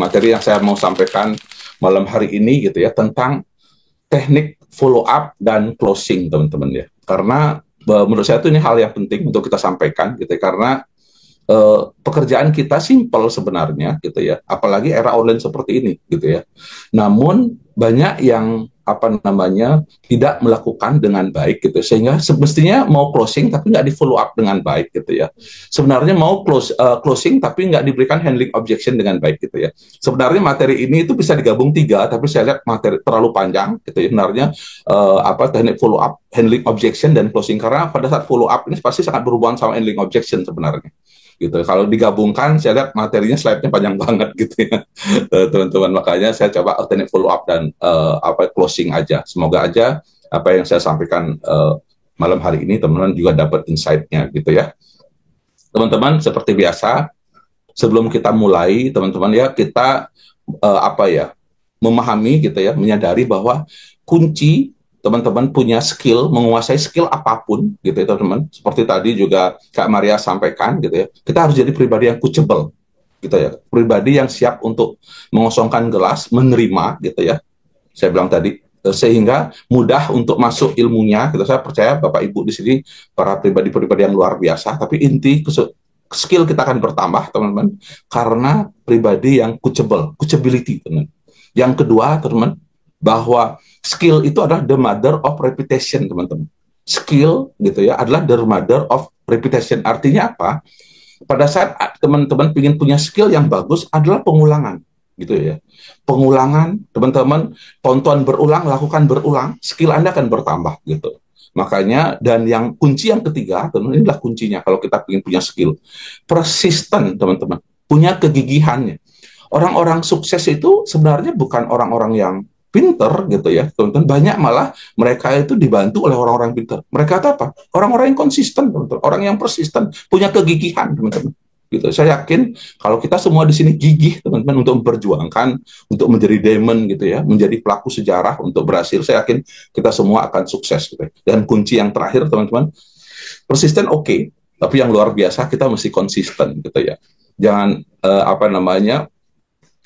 materi yang saya mau sampaikan malam hari ini gitu ya, tentang teknik follow up dan closing, teman-teman ya. Karena menurut saya itu ini hal yang penting untuk kita sampaikan gitu ya, karena pekerjaan kita simpel sebenarnya gitu ya, apalagi era online seperti ini gitu ya. Namun banyak yang tidak melakukan dengan baik gitu, sehingga semestinya mau closing tapi nggak di follow up dengan baik gitu ya. Sebenarnya mau closing tapi nggak diberikan handling objection dengan baik gitu ya. Sebenarnya materi ini itu bisa digabung tiga, tapi saya lihat materi terlalu panjang gitu ya. Sebenarnya teknik follow up, handling objection dan closing, karena pada saat follow up ini pasti sangat berhubungan sama handling objection sebenarnya gitu. Kalau digabungkan, saya lihat materinya slide-nya panjang banget gitu ya, teman-teman. Makanya saya coba teknik follow up dan closing aja. Semoga aja apa yang saya sampaikan malam hari ini teman-teman juga dapat insight-nya gitu ya. Teman-teman, seperti biasa, sebelum kita mulai, teman-teman ya, kita memahami gitu ya, menyadari bahwa kunci teman-teman punya skill, menguasai skill apapun gitu ya teman-teman. Seperti tadi juga Kak Maria sampaikan gitu ya, kita harus jadi pribadi yang coachable gitu ya, pribadi yang siap untuk mengosongkan gelas, menerima gitu ya. Saya bilang tadi, sehingga mudah untuk masuk ilmunya gitu. Saya percaya Bapak Ibu di sini para pribadi-pribadi yang luar biasa, tapi inti skill kita akan bertambah teman-teman, karena pribadi yang coachability teman. Yang kedua teman-teman, bahwa skill itu adalah the mother of reputation, teman-teman. Skill gitu ya adalah the mother of reputation. Artinya apa? Pada saat teman-teman ingin punya skill yang bagus adalah pengulangan gitu ya. Pengulangan, teman-teman, tonton berulang, lakukan berulang, skill Anda akan bertambah gitu. Makanya, dan yang kunci yang ketiga, teman-teman, inilah kuncinya kalau kita ingin punya skill. Persisten, teman-teman. Punya kegigihannya. Orang-orang sukses itu sebenarnya bukan orang-orang yang pinter gitu ya, teman-teman. Banyak malah mereka itu dibantu oleh orang-orang pinter. Mereka itu apa? Orang-orang yang konsisten, teman-teman. Orang yang persisten, punya kegigihan, teman-teman. Gitu. Saya yakin kalau kita semua di sini gigih, teman-teman, untuk memperjuangkan, untuk menjadi diamond gitu ya, menjadi pelaku sejarah untuk berhasil, saya yakin kita semua akan sukses gitu. Dan kunci yang terakhir, teman-teman, persisten oke, tapi yang luar biasa kita mesti konsisten gitu ya. Jangan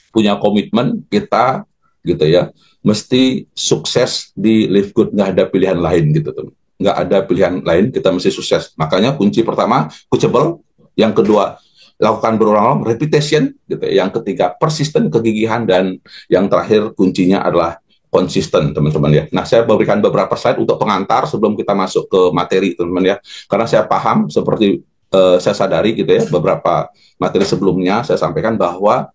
punya komitmen kita gitu ya, mesti sukses di Live Good, nggak ada pilihan lain gitu teman. Nggak ada pilihan lain, kita mesti sukses. Makanya kunci pertama coachable, yang kedua lakukan berulang-ulang, reputation gitu ya. Yang ketiga persisten, kegigihan, dan yang terakhir kuncinya adalah konsisten, teman-teman ya. Nah, saya berikan beberapa slide untuk pengantar sebelum kita masuk ke materi, teman-teman ya. Karena saya paham, seperti saya sadari gitu ya, beberapa materi sebelumnya saya sampaikan bahwa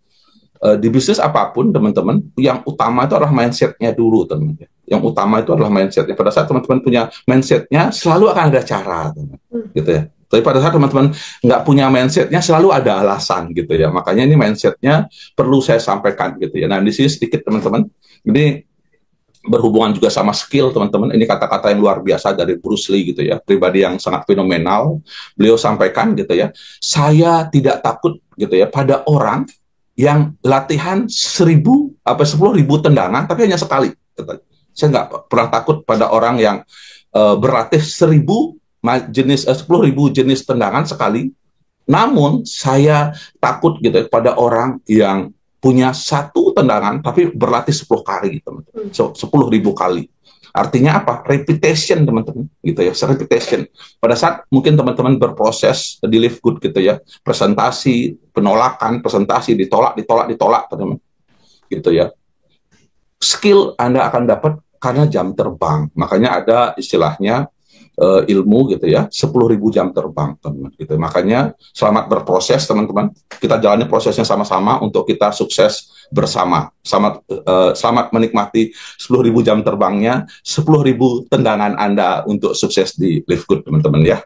di bisnis apapun, teman-teman, yang utama itu adalah mindset-nya dulu, teman-teman. Yang utama itu adalah mindset-nya. Pada saat teman-teman punya mindset-nya, selalu akan ada cara, teman-teman. Gitu ya. Tapi pada saat teman-teman nggak punya mindset-nya, selalu ada alasan, gitu ya. Makanya ini mindset-nya perlu saya sampaikan, gitu ya. Nah, di sini sedikit, teman-teman. Ini berhubungan juga sama skill, teman-teman. Ini kata-kata yang luar biasa dari Bruce Lee, gitu ya. Pribadi yang sangat fenomenal. Beliau sampaikan, gitu ya. Saya tidak takut, gitu ya, pada orang yang latihan 10.000 tendangan tapi hanya sekali. Saya nggak pernah takut pada orang yang berlatih 10.000 jenis tendangan sekali. Namun saya takut gitu ya, pada orang yang punya satu tendangan tapi berlatih 10 kali, teman-teman. 10.000 kali. Artinya apa? Reputation, teman-teman, gitu ya. Reputation. Pada saat mungkin teman-teman berproses di Live Good gitu ya, presentasi, penolakan, presentasi, ditolak, teman-teman, gitu ya. Skill Anda akan dapat karena jam terbang. Makanya ada istilahnya ilmu gitu ya, 10.000 jam terbang, teman-teman. Gitu. Makanya selamat berproses, teman-teman. Kita jalani prosesnya sama-sama untuk kita sukses bersama. Selamat menikmati 10.000 jam terbangnya, 10.000 tendangan Anda untuk sukses di Live Good, teman-teman ya.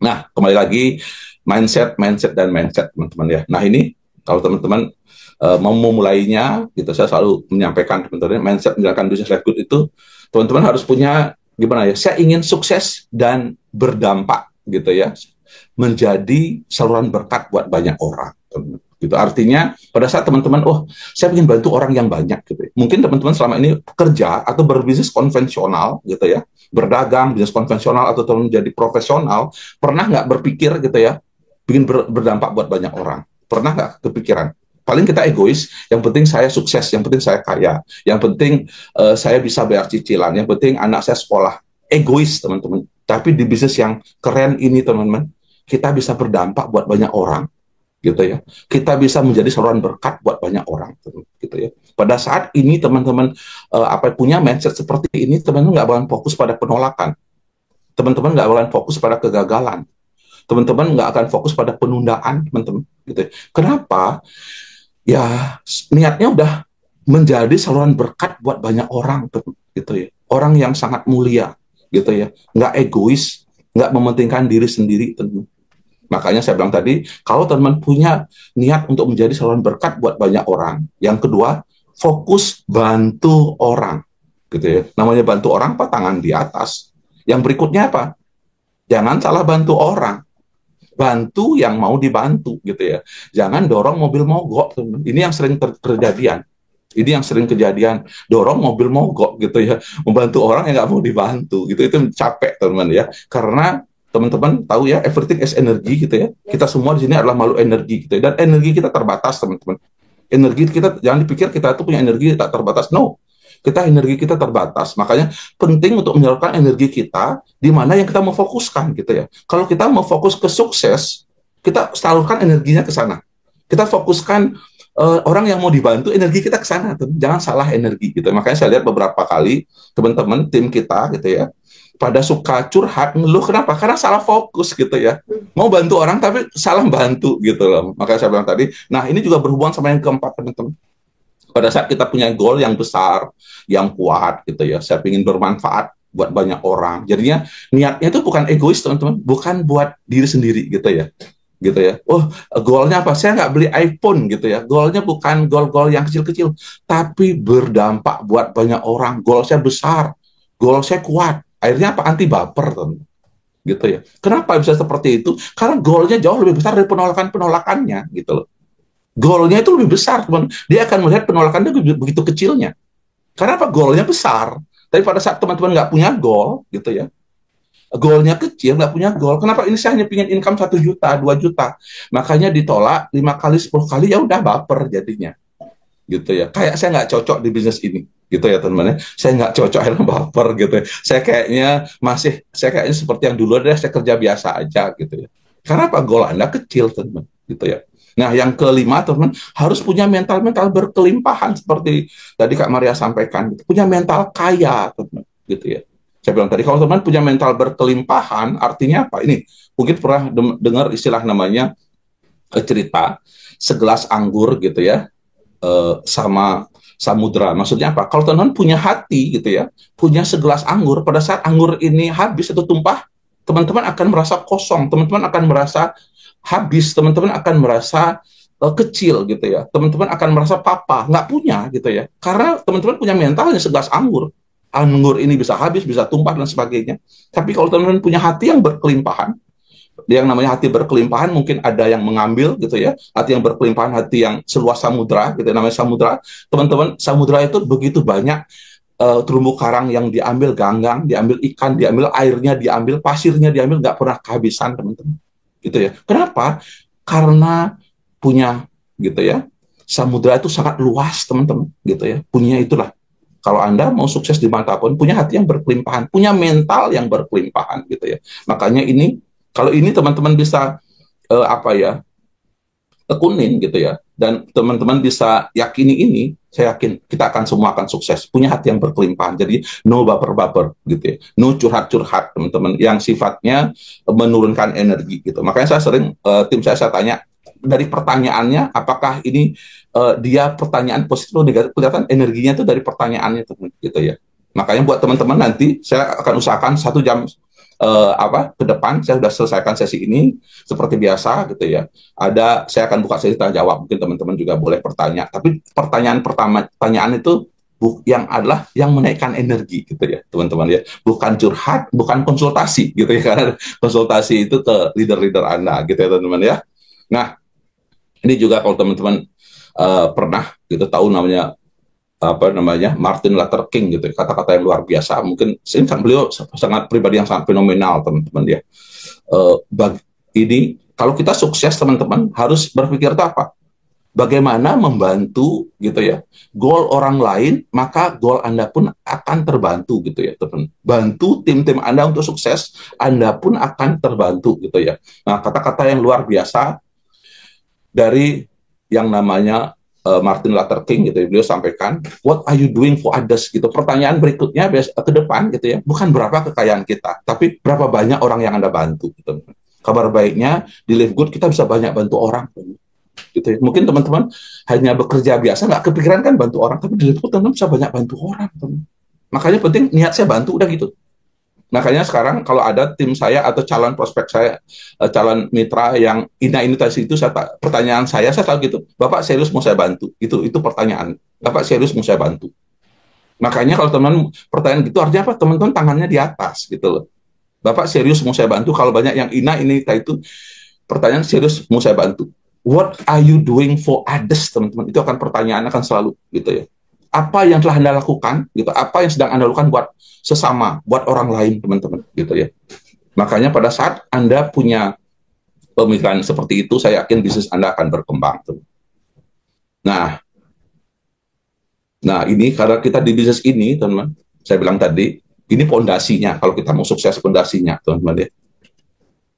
Nah, kembali lagi mindset, teman-teman ya. Nah, ini kalau teman-teman mau memulainya, gitu, saya selalu menyampaikan, teman-teman, mindset menjalankan bisnis Live Good itu, teman-teman harus punya gimana ya? Saya ingin sukses dan berdampak, gitu ya, menjadi saluran berkat buat banyak orang. Gitu. Artinya pada saat teman-teman, saya ingin bantu orang yang banyak, gitu. Mungkin teman-teman selama ini kerja atau berbisnis konvensional, gitu ya, berdagang, bisnis konvensional atau teman menjadi profesional, pernah nggak berpikir gitu ya, ingin berdampak buat banyak orang? Pernah nggak kepikiran? Paling kita egois, yang penting saya sukses, yang penting saya kaya, yang penting saya bisa bayar cicilan, yang penting anak saya sekolah. Egois, teman-teman. Tapi di bisnis yang keren ini, teman-teman, kita bisa berdampak buat banyak orang, gitu ya. Kita bisa menjadi saluran berkat buat banyak orang, gitu ya. Pada saat ini, teman-teman punya mindset seperti ini, teman-teman nggak bakalan fokus pada penolakan, teman-teman nggak bakalan fokus pada kegagalan, teman-teman nggak akan fokus pada penundaan, teman-teman. Gitu ya. Kenapa? Ya niatnya udah menjadi saluran berkat buat banyak orang, gitu ya. Orang yang sangat mulia, gitu ya. Nggak egois, nggak mementingkan diri sendiri, teman. Makanya saya bilang tadi, kalau teman punya niat untuk menjadi saluran berkat buat banyak orang. Yang kedua, fokus bantu orang, gitu ya. Namanya bantu orang apa? Tangan di atas. Yang berikutnya apa? Jangan salah bantu orang. Bantu yang mau dibantu, gitu ya. Jangan dorong mobil mogok, teman. Ini yang sering terjadian. Ini yang sering kejadian, dorong mobil mogok, gitu ya. Membantu orang yang nggak mau dibantu, gitu. Itu capek, teman ya. Karena teman-teman tahu ya, everything is energy, gitu ya. Kita semua di sini adalah makhluk energi, gitu ya. Dan energi kita terbatas, teman-teman. Energi kita, jangan dipikir kita itu punya energi tak terbatas. No, energi kita terbatas. Makanya penting untuk menyalurkan energi kita di mana yang kita mau fokuskan, gitu ya. Kalau kita mau fokus ke sukses, kita salurkan energinya ke sana. Kita fokuskan orang yang mau dibantu, energi kita ke sana. Jangan salah energi, gitu. Makanya saya lihat beberapa kali teman-teman tim kita, gitu ya, pada suka curhat, ngeluh. Kenapa? Karena salah fokus, gitu ya. Mau bantu orang tapi salah bantu, gitu loh. Makanya saya bilang tadi, nah ini juga berhubungan sama yang keempat, teman-teman. Pada saat kita punya goal yang besar, yang kuat, gitu ya, saya ingin bermanfaat buat banyak orang. Jadinya niatnya itu bukan egois, teman-teman, bukan buat diri sendiri, gitu ya. Gitu ya. Oh, goalnya apa? Saya nggak beli iPhone, gitu ya. Goalnya bukan goal-goal yang kecil-kecil, tapi berdampak buat banyak orang. Goal saya besar, goal saya kuat. Akhirnya apa? Anti baper, teman. Gitu ya. Kenapa bisa seperti itu? Karena goalnya jauh lebih besar dari penolakan-penolakannya, gitu loh. Goalnya itu lebih besar, teman. Dia akan melihat penolakannya begitu kecilnya. Karena apa? Goalnya besar. Tapi pada saat teman-teman nggak punya goal, gitu ya, goalnya kecil, nggak punya goal. Kenapa? Ini saya hanya ingin income 1 juta, 2 juta. Makanya ditolak 5 kali, 10 kali, ya udah baper jadinya. Gitu ya. Kayak saya nggak cocok di bisnis ini. Gitu ya, teman-teman. Saya nggak cocok, akhirnya baper, gitu ya. Saya kayaknya seperti yang dulu ada, saya kerja biasa aja, gitu ya. Karena apa? Goal Anda kecil, teman-teman. Gitu ya. Nah, yang kelima, teman-teman, harus punya mental berkelimpahan seperti tadi Kak Maria sampaikan, gitu. Punya mental kaya, teman-teman, gitu ya. Saya bilang tadi, kalau teman punya mental berkelimpahan, artinya apa? Ini mungkin pernah dengar istilah namanya cerita segelas anggur, gitu ya, sama samudra. Maksudnya apa? Kalau teman-teman punya hati, gitu ya, punya segelas anggur, pada saat anggur ini habis atau tumpah, teman-teman akan merasa kosong, teman-teman akan merasa habis, teman-teman akan merasa kecil, gitu ya. Teman-teman akan merasa papa, nggak punya, gitu ya. Karena teman-teman punya mentalnya segelas anggur. Anggur ini bisa habis, bisa tumpah, dan sebagainya. Tapi kalau teman-teman punya hati yang berkelimpahan, yang namanya hati berkelimpahan, mungkin ada yang mengambil, gitu ya. Hati yang berkelimpahan, hati yang seluas samudra, gitu, namanya samudra. Teman-teman, samudra itu begitu banyak terumbu karang yang diambil, ganggang, diambil ikan, diambil airnya, diambil pasirnya, diambil, nggak pernah kehabisan, teman-teman. Gitu ya. Kenapa? Karena punya, gitu ya, samudra itu sangat luas, teman-teman, gitu ya. Punya itulah. Kalau Anda mau sukses di manapun, punya hati yang berkelimpahan, punya mental yang berkelimpahan, gitu ya. Makanya ini, kalau ini teman-teman bisa tekunin, gitu ya, dan teman-teman bisa yakini ini, saya yakin kita akan semua akan sukses, punya hati yang berkelimpahan. Jadi no baper-baper, gitu ya, no curhat-curhat, teman-teman, yang sifatnya menurunkan energi, gitu. Makanya saya sering tim saya tanya dari pertanyaannya, apakah ini dia pertanyaan positif atau negatif, kelihatan energinya itu dari pertanyaannya, teman, gitu ya. Makanya buat teman-teman nanti saya akan usahakan 1 jam ke depan saya sudah selesaikan sesi ini seperti biasa, gitu ya. Saya akan buka sesi tanya jawab, mungkin teman-teman juga boleh bertanya. Tapi pertanyaan itu yang adalah yang menaikkan energi, gitu ya, teman-teman ya. Bukan curhat, bukan konsultasi, gitu ya. Karena konsultasi itu ke leader-leader Anda, gitu ya, teman-teman ya. Nah, ini juga kalau teman-teman pernah gitu tahu namanya Martin Luther King, gitu, kata-kata yang luar biasa. Mungkin ini kan beliau sangat pribadi yang sangat fenomenal, teman-teman ya. Ini kalau kita sukses, teman-teman harus berpikir itu apa? bagaimana membantu gitu ya goal orang lain, maka goal Anda pun akan terbantu gitu ya teman. Bantu tim-tim Anda untuk sukses, Anda pun akan terbantu gitu ya. Nah, kata-kata yang luar biasa dari yang namanya Martin Luther King gitu ya, beliau sampaikan, what are you doing for others gitu. Pertanyaan berikutnya ke depan gitu ya, bukan berapa kekayaan kita, tapi berapa banyak orang yang Anda bantu gitu. Kabar baiknya di Live Good kita bisa banyak bantu orang gitu ya. Mungkin teman-teman hanya bekerja biasa nggak kepikiran kan bantu orang, tapi di Live Good teman-teman bisa banyak bantu orang teman. Makanya penting niat saya bantu udah gitu. Makanya sekarang kalau ada tim saya atau calon prospek saya, calon mitra yang ini tadi itu, pertanyaan saya tahu gitu, Bapak serius mau saya bantu? Itu pertanyaan. Bapak serius mau saya bantu? Makanya kalau teman pertanyaan gitu artinya apa? Teman-teman tangannya di atas gitu loh. Bapak serius mau saya bantu? Kalau banyak yang ini itu pertanyaan serius mau saya bantu. What are you doing for others, teman-teman? Itu akan pertanyaan akan selalu gitu ya. Apa yang telah Anda lakukan gitu, apa yang sedang Anda lakukan buat sesama, buat orang lain, teman-teman gitu ya. Makanya pada saat Anda punya pemikiran seperti itu, saya yakin bisnis Anda akan berkembang. Nah, ini karena kita di bisnis ini, teman-teman, saya bilang tadi, ini pondasinya. Kalau kita mau sukses, pondasinya, teman-teman ya.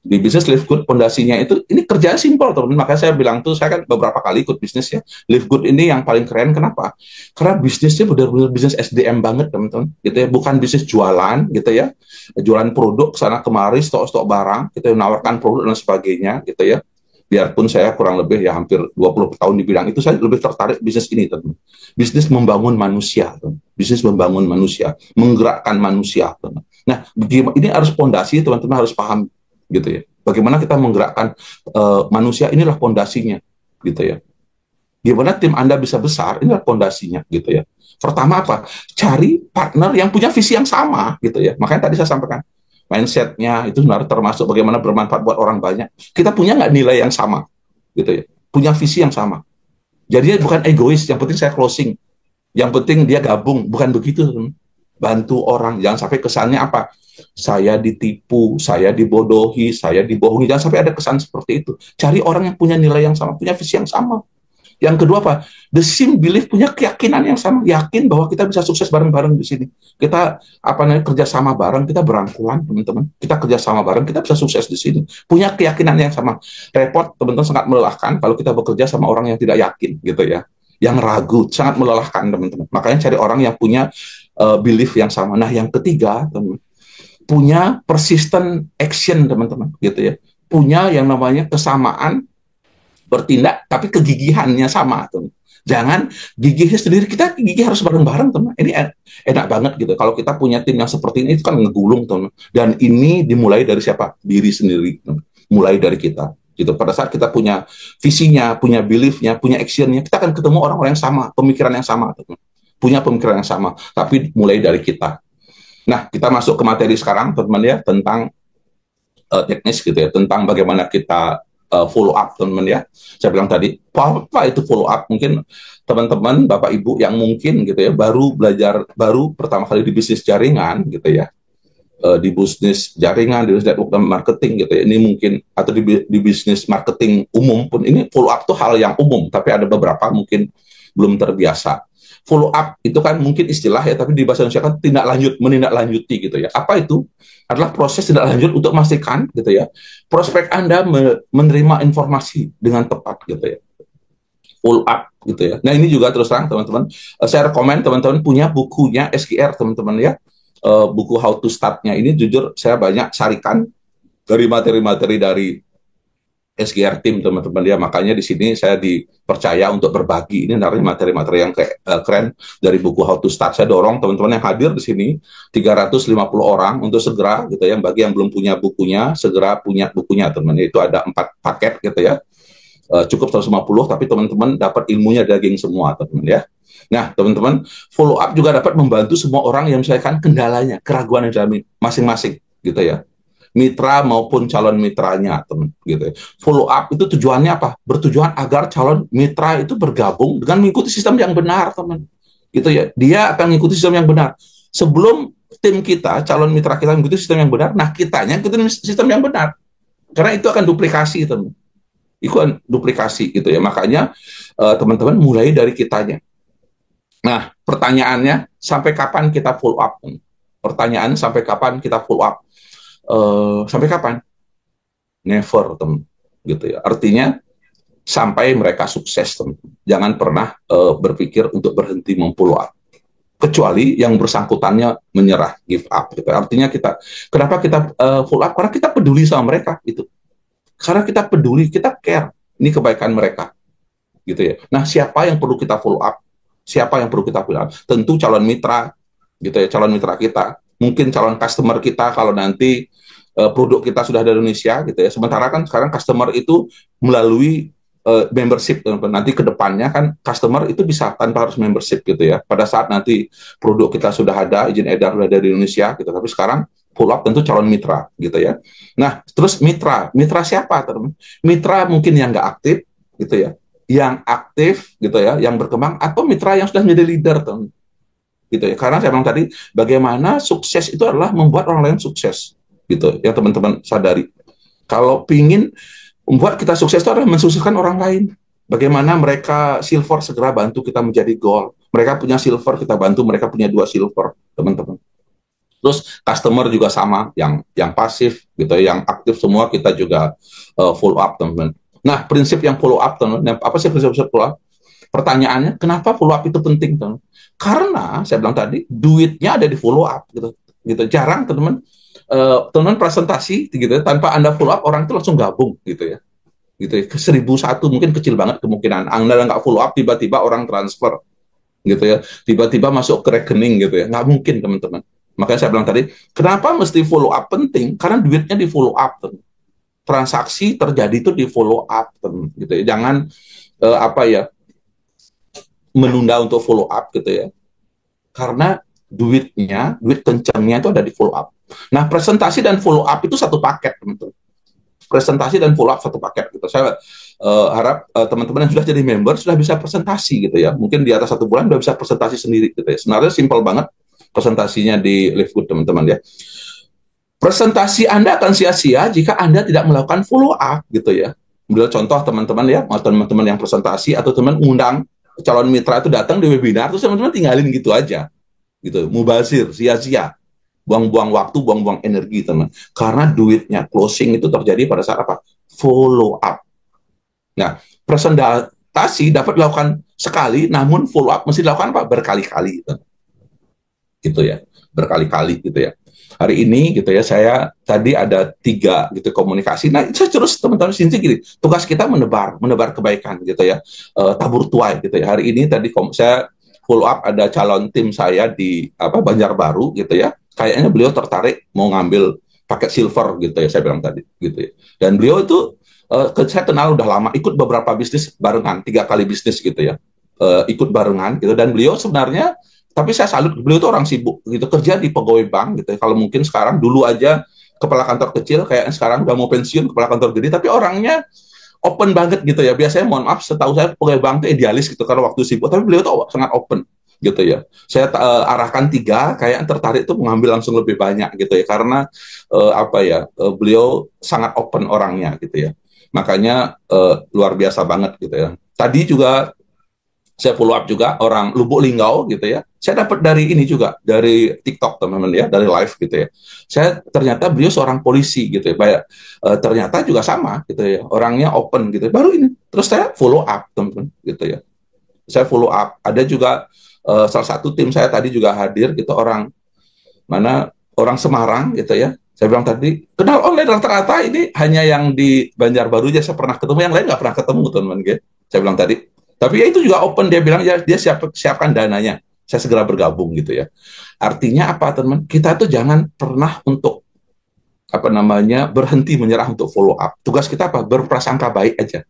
Di bisnis Live Good pondasinya itu, ini kerjaan simpel teman. Makanya saya bilang tuh, saya kan beberapa kali ikut bisnis ya. Live Good ini yang paling keren, kenapa? Karena bisnisnya benar-benar bisnis SDM banget teman-teman, gitu ya. Bukan bisnis jualan gitu ya, jualan produk sana kemari, stok-stok barang, kita menawarkan produk dan sebagainya gitu ya. Biarpun saya kurang lebih ya hampir 20 tahun di bidang itu, saya lebih tertarik bisnis ini teman. Bisnis membangun manusia, teman. Bisnis membangun manusia, menggerakkan manusia, teman. Nah, ini harus pondasi, teman-teman harus paham gitu ya. Bagaimana kita menggerakkan manusia, inilah pondasinya gitu ya. Gimana tim Anda bisa besar, inilah pondasinya gitu ya. Pertama apa? Cari partner yang punya visi yang sama gitu ya. Makanya tadi saya sampaikan mindsetnya itu sebenarnya termasuk bagaimana bermanfaat buat orang banyak. Kita punya nggak nilai yang sama gitu ya. Punya visi yang sama. Jadi bukan egois, yang penting saya closing. Yang penting dia gabung, bukan begitu. Bantu orang, jangan sampai kesannya apa? Saya ditipu, saya dibodohi, saya dibohongi. Jangan sampai ada kesan seperti itu. Cari orang yang punya nilai yang sama, punya visi yang sama. Yang kedua apa? The same belief, punya keyakinan yang sama. Yakin bahwa kita bisa sukses bareng-bareng di sini. Kita kerja sama bareng, kita berangkulan, teman-teman. Kita kerja sama bareng, kita bisa sukses di sini. Punya keyakinan yang sama. Repot, teman-teman, sangat melelahkan kalau kita bekerja sama orang yang tidak yakin, gitu ya. Yang ragu, sangat melelahkan, teman-teman. Makanya cari orang yang punya belief yang sama. Nah, yang ketiga, teman-teman, punya persistent action, teman-teman, gitu ya. Punya yang namanya kesamaan bertindak, tapi kegigihannya sama, teman. Jangan gigihnya sendiri, kita gigih harus bareng-bareng, teman. Ini enak banget gitu. Kalau kita punya tim yang seperti ini, itu kan ngegulung, teman. Dan ini dimulai dari siapa? Diri sendiri, teman. Mulai dari kita. Gitu. Pada saat kita punya visinya, punya beliefnya, punya actionnya, kita akan ketemu orang-orang yang sama, pemikiran yang sama, teman. Punya pemikiran yang sama, tapi mulai dari kita. Nah, kita masuk ke materi sekarang, teman-teman ya, tentang teknis gitu ya, tentang bagaimana kita follow up, teman-teman ya. Saya bilang tadi, apa itu follow up? Mungkin teman-teman, Bapak Ibu yang mungkin gitu ya, baru belajar, baru pertama kali di bisnis jaringan gitu ya, di bisnis jaringan, di bisnis network marketing gitu ya, ini mungkin, atau di bisnis marketing umum pun, ini follow up tuh hal yang umum, tapi ada beberapa mungkin belum terbiasa. Follow up itu kan mungkin istilah ya, tapi di bahasa Indonesia kan tindak lanjut, menindaklanjuti gitu ya. Apa itu? Adalah proses tindak lanjut untuk memastikan gitu ya, prospek Anda menerima informasi dengan tepat gitu ya. Follow up gitu ya. Nah, ini juga terus terang teman-teman, saya rekomend teman-teman punya bukunya SKR, teman-teman ya. Buku How to Start-nya ini jujur saya banyak sarikan dari materi-materi dari SGR Team, teman-teman ya. Makanya di sini saya dipercaya untuk berbagi ini dari materi-materi yang keren dari buku How to Start. Saya dorong teman-teman yang hadir di sini 350 orang untuk segera gitu ya, bagi yang belum punya bukunya segera punya bukunya, teman-teman. Itu ada 4 paket gitu ya. Cukup 150, tapi teman-teman dapat ilmunya daging semua, teman-teman ya. Nah, teman-teman, follow up juga dapat membantu semua orang yang misalkan kendalanya, keraguan yang dalam masing-masing gitu ya. Mitra maupun calon mitranya, teman, gitu ya. Follow up itu tujuannya apa? Bertujuan agar calon mitra itu bergabung dengan mengikuti sistem yang benar, teman. Gitu ya. Dia akan mengikuti sistem yang benar. Sebelum tim kita, calon mitra kita mengikuti sistem yang benar, nah kitanya mengikuti sistem yang benar. Karena itu akan duplikasi, teman. Itu kan duplikasi gitu ya. Makanya teman-teman, mulai dari kitanya. Nah, pertanyaannya, sampai kapan kita follow up? Pertanyaan, sampai kapan kita follow up? Sampai kapan? Never, teman. Gitu ya. Artinya, sampai mereka sukses, teman. Jangan pernah berpikir untuk berhenti memfollow up. Kecuali yang bersangkutannya menyerah, give up. Gitu. Artinya kenapa kita follow up? Karena kita peduli sama mereka. Gitu. Karena kita peduli, kita care. Ini kebaikan mereka. Gitu ya. Nah, siapa yang perlu kita follow up? Siapa yang perlu kita follow up? Tentu calon mitra, gitu ya, calon mitra kita. Mungkin calon customer kita kalau nanti produk kita sudah dari Indonesia, gitu ya. Sementara kan sekarang customer itu melalui membership. Nanti ke depannya kan customer itu bisa tanpa harus membership, gitu ya. Pada saat nanti produk kita sudah ada, izin edar sudah dari Indonesia, gitu. Tapi sekarang follow up tentu calon mitra, gitu ya. Nah, terus mitra siapa, teman? Mitra mungkin yang nggak aktif, gitu ya, yang aktif, gitu ya, yang berkembang, atau mitra yang sudah menjadi leader, teman. Gitu ya. Karena saya bilang tadi, bagaimana sukses itu adalah membuat orang lain sukses, gitu. Yang teman-teman sadari. Kalau pingin membuat kita sukses itu adalah mensukseskan orang lain. Bagaimana mereka silver, segera bantu kita menjadi gold. Mereka punya silver, kita bantu mereka punya 2 silver, teman-teman. Terus customer juga sama, yang pasif, gitu, yang aktif semua kita juga follow up, teman-teman. Nah, prinsip yang follow up, teman-teman, apa sih prinsip follow up? Pertanyaannya, kenapa follow up itu penting, teman? Karena saya bilang tadi, duitnya ada di follow up, gitu. Jarang, teman-teman, teman-teman presentasi, gitu, tanpa Anda follow up, orang itu langsung gabung, gitu ya. Gitu ya. Ke 1001 mungkin kecil banget kemungkinan. Anda nggak follow up, tiba-tiba orang transfer, gitu ya. Tiba-tiba masuk ke rekening, gitu ya. Nggak mungkin, teman-teman. Makanya saya bilang tadi, kenapa mesti follow up penting? Karena duitnya di follow up, teman. Transaksi terjadi itu di follow up, teman. Gitu ya. Jangan menunda untuk follow up, gitu ya. Karena duit kencangnya itu ada di follow up. Nah, presentasi dan follow up itu satu paket, teman-teman. Presentasi dan follow up satu paket, gitu. Saya harap teman-teman yang sudah jadi member sudah bisa presentasi, gitu ya. Mungkin di atas 1 bulan sudah bisa presentasi sendiri, gitu ya. Sebenarnya simpel banget presentasinya di Livegood, teman-teman ya. Presentasi Anda akan sia-sia jika Anda tidak melakukan follow up, gitu ya. Ambil contoh, teman-teman ya, teman-teman yang presentasi atau teman undang calon mitra itu datang di webinar, terus teman-teman tinggalin gitu aja, gitu, mubazir, sia-sia, buang-buang waktu, buang-buang energi, teman. Karena duitnya closing itu terjadi pada saat apa? Follow up. Nah, presentasi dapat dilakukan sekali, namun follow up mesti dilakukan apa? Berkali-kali, gitu ya, berkali-kali, gitu ya. Hari ini, gitu ya, saya tadi ada 3 gitu komunikasi. Nah, saya terus teman-teman sini gini, tugas kita menebar kebaikan, gitu ya, tabur tuai, gitu ya. Hari ini tadi saya follow up ada calon tim saya di Banjarbaru, gitu ya. Kayaknya beliau tertarik mau ngambil paket silver, gitu ya, saya bilang tadi, gitu ya. Dan beliau itu saya kenal udah lama, ikut beberapa bisnis barengan, 3 kali bisnis, gitu ya, ikut barengan, gitu. Dan beliau sebenarnya, tapi saya salut, beliau itu orang sibuk, gitu, kerja di pegawai bank, gitu. Kalau mungkin sekarang, dulu aja kepala kantor kecil, kayak sekarang udah mau pensiun, kepala kantor gede, tapi orangnya open banget, gitu ya. Biasanya, mohon maaf, setahu saya pegawai bank itu idealis, gitu, karena waktu sibuk, tapi beliau itu sangat open, gitu ya. Saya arahkan 3, kayak tertarik itu mengambil langsung lebih banyak, gitu ya, karena beliau sangat open orangnya, gitu ya. Makanya luar biasa banget, gitu ya. Tadi juga saya follow up juga orang Lubuk Linggau, gitu ya. Saya dapat dari ini juga, dari TikTok, teman-teman ya, dari live, gitu ya. Saya ternyata beliau seorang polisi, gitu ya. Ternyata juga sama, gitu ya. Orangnya open, gitu. Baru ini. Terus saya follow up, teman-teman, gitu ya. Saya follow up. Ada juga salah satu tim saya tadi juga hadir, gitu, orang Semarang, gitu ya. Saya bilang tadi, kenal online rata-rata ini hanya yang di Banjarbaru aja saya pernah ketemu, yang lain nggak pernah ketemu, teman-teman. Gitu. Saya bilang tadi. Tapi ya itu juga open, dia bilang ya dia siapkan dananya, saya segera bergabung, gitu ya. Artinya apa, teman? Kita tuh jangan pernah untuk berhenti menyerah untuk follow up. Tugas kita apa? Berprasangka baik aja,